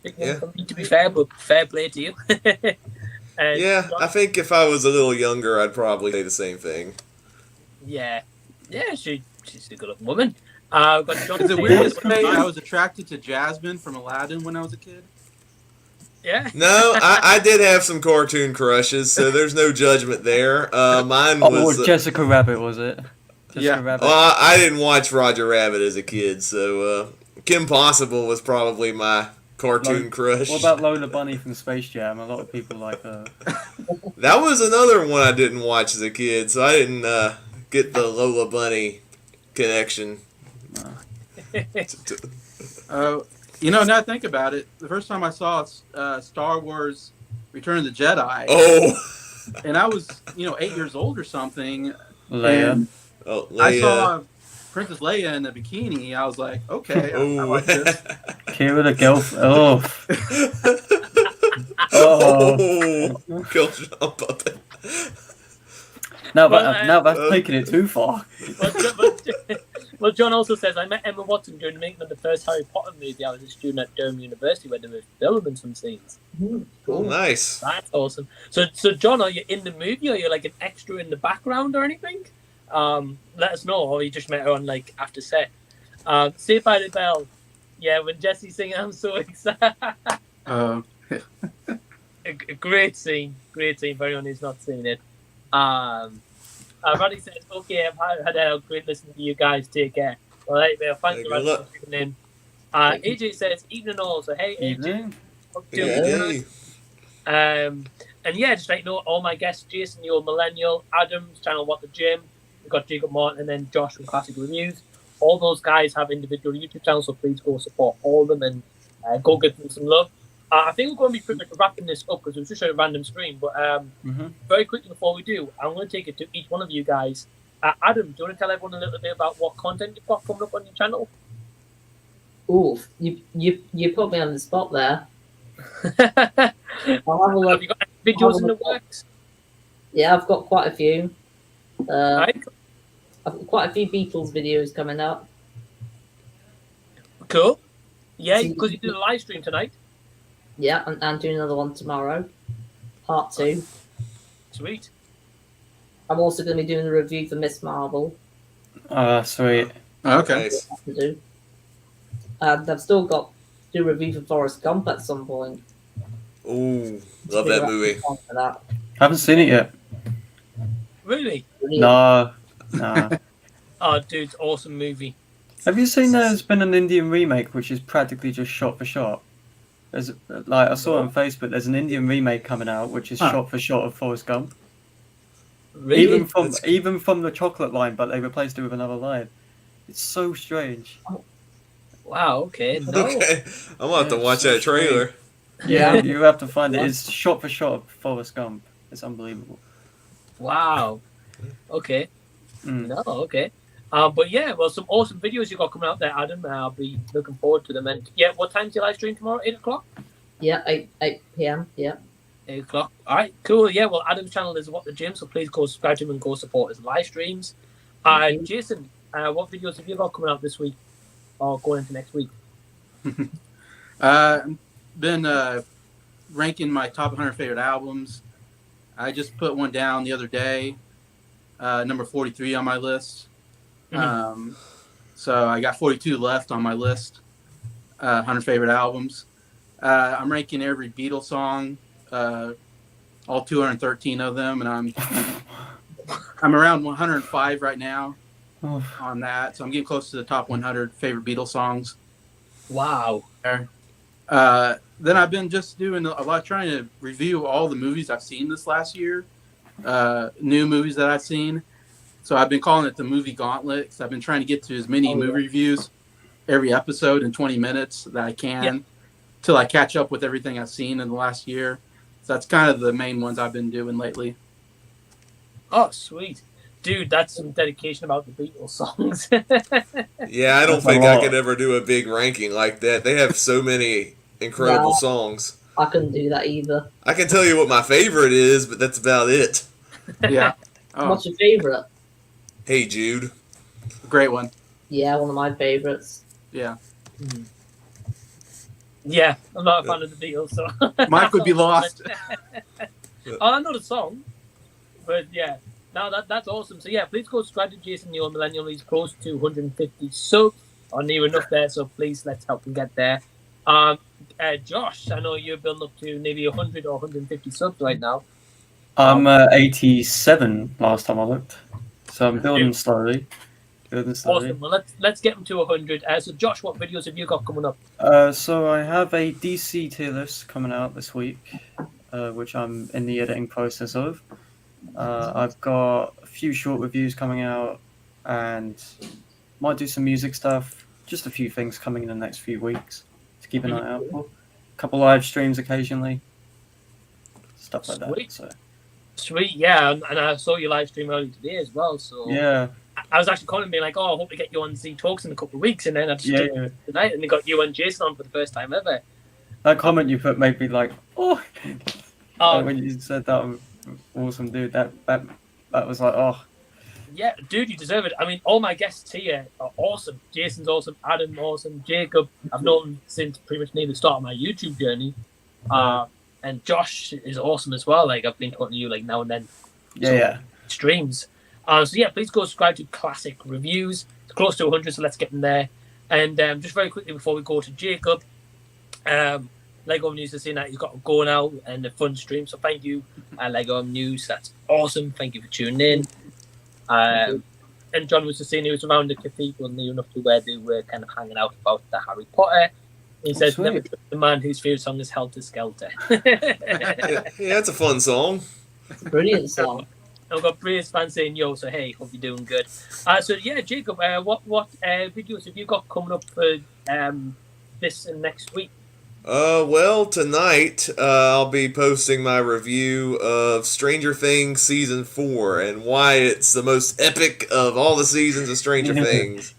Big one for me, to be fair, but fair play to you. Yeah, I think if I was a little younger, I'd probably say the same thing. Yeah, she's a good-looking woman. Got John. Is it weird to say I was attracted to Jasmine from Aladdin when I was a kid? Yeah. No, I did have some cartoon crushes, so there's no judgment there. Mine was Jessica Rabbit, was it? Jessica Rabbit. Well, I didn't watch Roger Rabbit as a kid, so Kim Possible was probably my cartoon crush. What about Lola Bunny from Space Jam? A lot of people like her. That was another one I didn't watch as a kid, so I didn't get the Lola Bunny connection. Now I think about it, the first time I saw Star Wars Return of the Jedi, and I was 8 years old or something, Leia. And I saw Princess Leia in a bikini. I was like, okay, I like this. Kira the girl. Girl jump up. Now that's taking it too far. Well, John also says, I met Emma Watson during the making of the first Harry Potter movie. I was a student at Durham University where they were filming some scenes. Cool. Oh, nice. That's awesome. So, John, are you in the movie, or are you like an extra in the background or anything? Let us know, or you just met her on like after set. Saved by the Bell. Yeah, when Jesse's singing, I'm so excited. A great scene for anyone who's not seen it. Roddy says, okay, I've had a great listening to you guys. Take care. All right, well, thanks for tuning in. AJ says, evening all. So, hey, AJ. Hey. And yeah, just like all my guests, Jason, the Old Millennial, Adam's channel, What the Gym. We've got Jacob Martin and then Josh from Classic Reviews. All those guys have individual YouTube channels, so please go support all of them and go give them some love. I think we're going to be pretty much wrapping this up because it was just a random stream. But very quickly before we do, I'm going to take it to each one of you guys. Adam, do you want to tell everyone a little bit about what content you've got coming up on your channel? Ooh, you put me on the spot there. I'll have a look. Have you got any videos in the works? Yeah, I've got quite a few. Right. I've got quite a few Beatles videos coming up. Cool. Yeah, because you did a live stream tonight. Yeah, and doing another one tomorrow. Part 2. Sweet. I'm also going to be doing a review for Miss Marvel. Sweet. Okay. Nice. To do. And I've still got to do a review for Forrest Gump at some point. Ooh, love that movie. For that. Haven't seen it yet. Really? Nah. Oh, dude, awesome movie. Have you seen there's been an Indian remake which is practically just shot for shot? There's I saw on Facebook. There's an Indian remake coming out which is shot for shot of Forrest Gump. Really? Even from the chocolate line, but they replaced it with another line. It's so strange. Wow. Okay. No. Okay, I'm gonna have to watch that trailer. Yeah, you have to find it. It's shot for shot of Forrest Gump. It's unbelievable. Wow. Okay. No. Okay. But yeah, well, some awesome videos you got coming out there, Adam. I'll be looking forward to them. And yeah, what time's your live stream tomorrow? 8 o'clock. Yeah, 8 p.m. Yeah. 8 o'clock. All right, cool. Yeah, well, Adam's channel is What the Gym, so please go subscribe to him and go support his live streams. Jason, what videos have you got coming out this week or going into next week? Been ranking my top 100 favorite albums. I just put one down the other day, number 43 on my list. So I got 42 left on my list, 100 favorite albums. I'm ranking every Beatles song, all 213 of them, and I'm around 105 right now on that. So I'm getting close to the top 100 favorite Beatles songs. Wow. Then I've been just doing a lot, trying to review all the movies I've seen this last year, new movies that I've seen. So I've been calling it the movie gauntlet, because I've been trying to get to as many movie reviews every episode in 20 minutes that I can till I catch up with everything I've seen in the last year. So that's kind of the main ones I've been doing lately. Oh, sweet. Dude, that's some dedication about the Beatles songs. Yeah, I don't think I could ever do a big ranking like that. They have so many incredible No. songs. I couldn't do that either. I can tell you what my favorite is, but that's about it. Yeah. Oh, What's your favourite? Hey Jude. great one. Yeah, one of my favourites. Yeah. Yeah, I'm not a fan of the Beatles, so Mike would be lost. I know the song, but yeah, no, that's awesome. So yeah, please go subscribe to Jason the Old Millennial. He's close to 150 subs, or near enough there. So please let's help him get there. Josh, I know you're building up to maybe 100 or 150 subs right now. I'm 87 last time I looked, so I'm building slowly. Awesome. Well, let's get him to 100. So Josh, what videos have you got coming up? So I have a DC tier list coming out this week, which I'm in the editing process of. I've got a few short reviews coming out, and might do some music stuff. Just a few things coming in the next few weeks to keep an eye out for. A couple live streams occasionally, stuff like Sweet. that. So. Sweet, yeah, and I saw your live stream earlier today as well. So Yeah. I was actually calling me like, oh, I hope to get you on Z Talks in a couple of weeks, and then I just did it tonight, and they got you and Jason on for the first time ever. That comment you put made me like, oh. Oh, When you said that, awesome, dude. That was like, oh. yeah, dude, you deserve it. I mean, all my guests here are awesome. Jason's awesome, Adam awesome, Jacob I've known since pretty much near the start of my YouTube journey, and Josh is awesome as well. Like I've been talking to you like now and then. Yeah. Streams. So yeah, please go subscribe to Klassic Reviews. It's close to 100, so let's get in there. And just very quickly before we go to Jacob, Lego News is saying that he's got to go now and a fun stream. So thank you, Lego News. That's awesome. Thank you for tuning in. And John was just saying he was around the cathedral near enough to where they were kind of hanging out about the Harry Potter. He says, sweet. never trust the man whose favourite song is Helter Skelter. Yeah, that's a fun song. Brilliant song. And we've got Braves fans saying, yo, so hey, hope you're doing good. So yeah, Jacob, what videos have you got coming up for this and next week? Well, tonight I'll be posting my review of Stranger Things Season 4 and why it's the most epic of all the seasons of Stranger Things.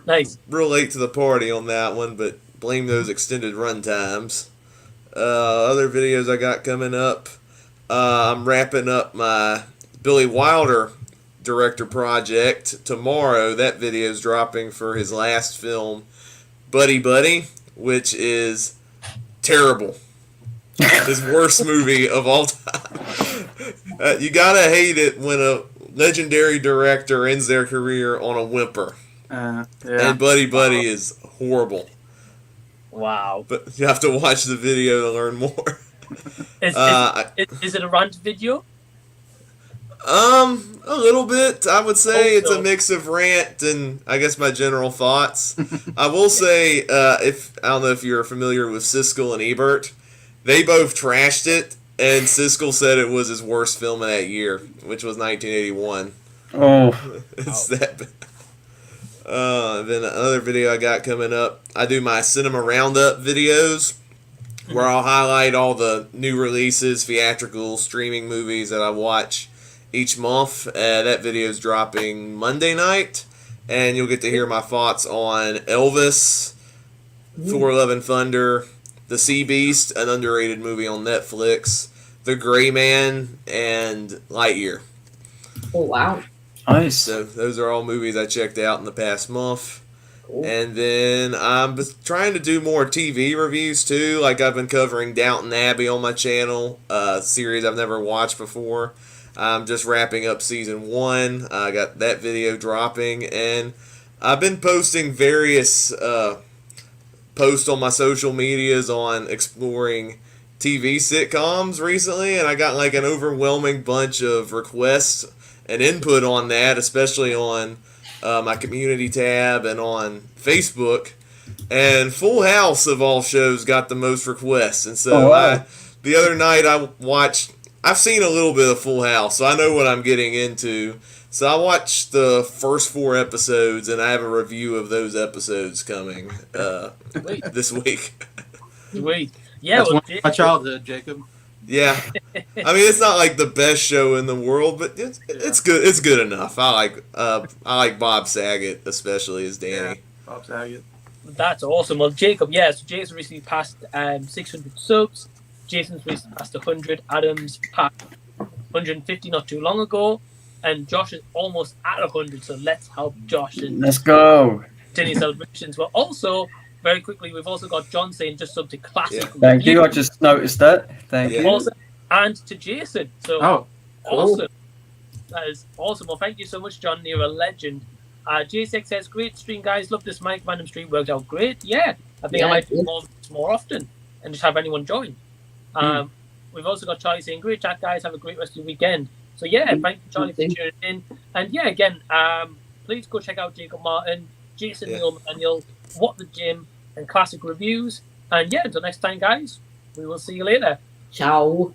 Nice. Real late to the party on that one, but blame those extended run times. Other videos I got coming up. I'm wrapping up my Billy Wilder director project tomorrow. That video is dropping for his last film, Buddy Buddy, which is terrible. His worst movie of all time. You gotta hate it when a legendary director ends their career on a whimper. Yeah. And Buddy Buddy is horrible. Wow. But you have to watch the video to learn more. Is it a rant video? A little bit. I would say it's Also- a mix of rant and I guess my general thoughts. I will say, I don't know if you're familiar with Siskel and Ebert, they both trashed it, and Siskel said it was his worst film of that year, which was 1981. Oh. It's that bad. Then another video I got coming up, I do my Cinema Roundup videos, where I'll highlight all the new releases, theatrical, streaming movies that I watch each month. That video is dropping Monday night, and you'll get to hear my thoughts on Elvis, Thor: Love and Thunder, The Sea Beast, an underrated movie on Netflix, The Gray Man, and Lightyear. Oh, wow. Nice. So those are all movies I checked out in the past month. Cool. And then I'm trying to do more TV reviews too. Like I've been covering Downton Abbey on my channel, a series I've never watched before. I'm just wrapping up season 1. I got that video dropping, and I've been posting various posts on my social medias on exploring TV sitcoms recently, and I got like an overwhelming bunch of requests and input on that, especially on my community tab and on Facebook. And Full House of all shows got the most requests, and so the other night I've seen a little bit of Full House, so I know what I'm getting into. So I watched the first 4 episodes, and I have a review of those episodes coming this week. Wait. Yeah, That's well, one of my childhood, Jacob. Yeah, I mean it's not like the best show in the world, but it's good. It's good enough. I like Bob Saget especially as Danny. Yeah, Bob Saget. That's awesome. Well, Jacob, yeah, so Jason recently passed 600 subs. Jason's recently passed 100. Adam's passed 150 not too long ago. And Josh is almost at 100, so let's help Josh and Let's go. Disney celebrations. But also, very quickly, we've also got John saying just sub to Classic. Yeah. Thank you. I just noticed that. Thank Yeah. you. Awesome. And to Jason. So Oh, cool. awesome. That is awesome. Well, thank you so much, John. You're a legend. JSX says, great stream, guys. Love this Mike Random stream. Worked out great. Yeah. I think I might do more often and just have anyone join. We've also got Charlie saying, great chat, guys. Have a great rest of your weekend. So, yeah, thank you, Charlie, for tuning in. And, yeah, again, please go check out Jacob Martin, Jason the Old Millennial, What the Gym, and Classic Reviews. And, yeah, until next time, guys, we will see you later. Ciao.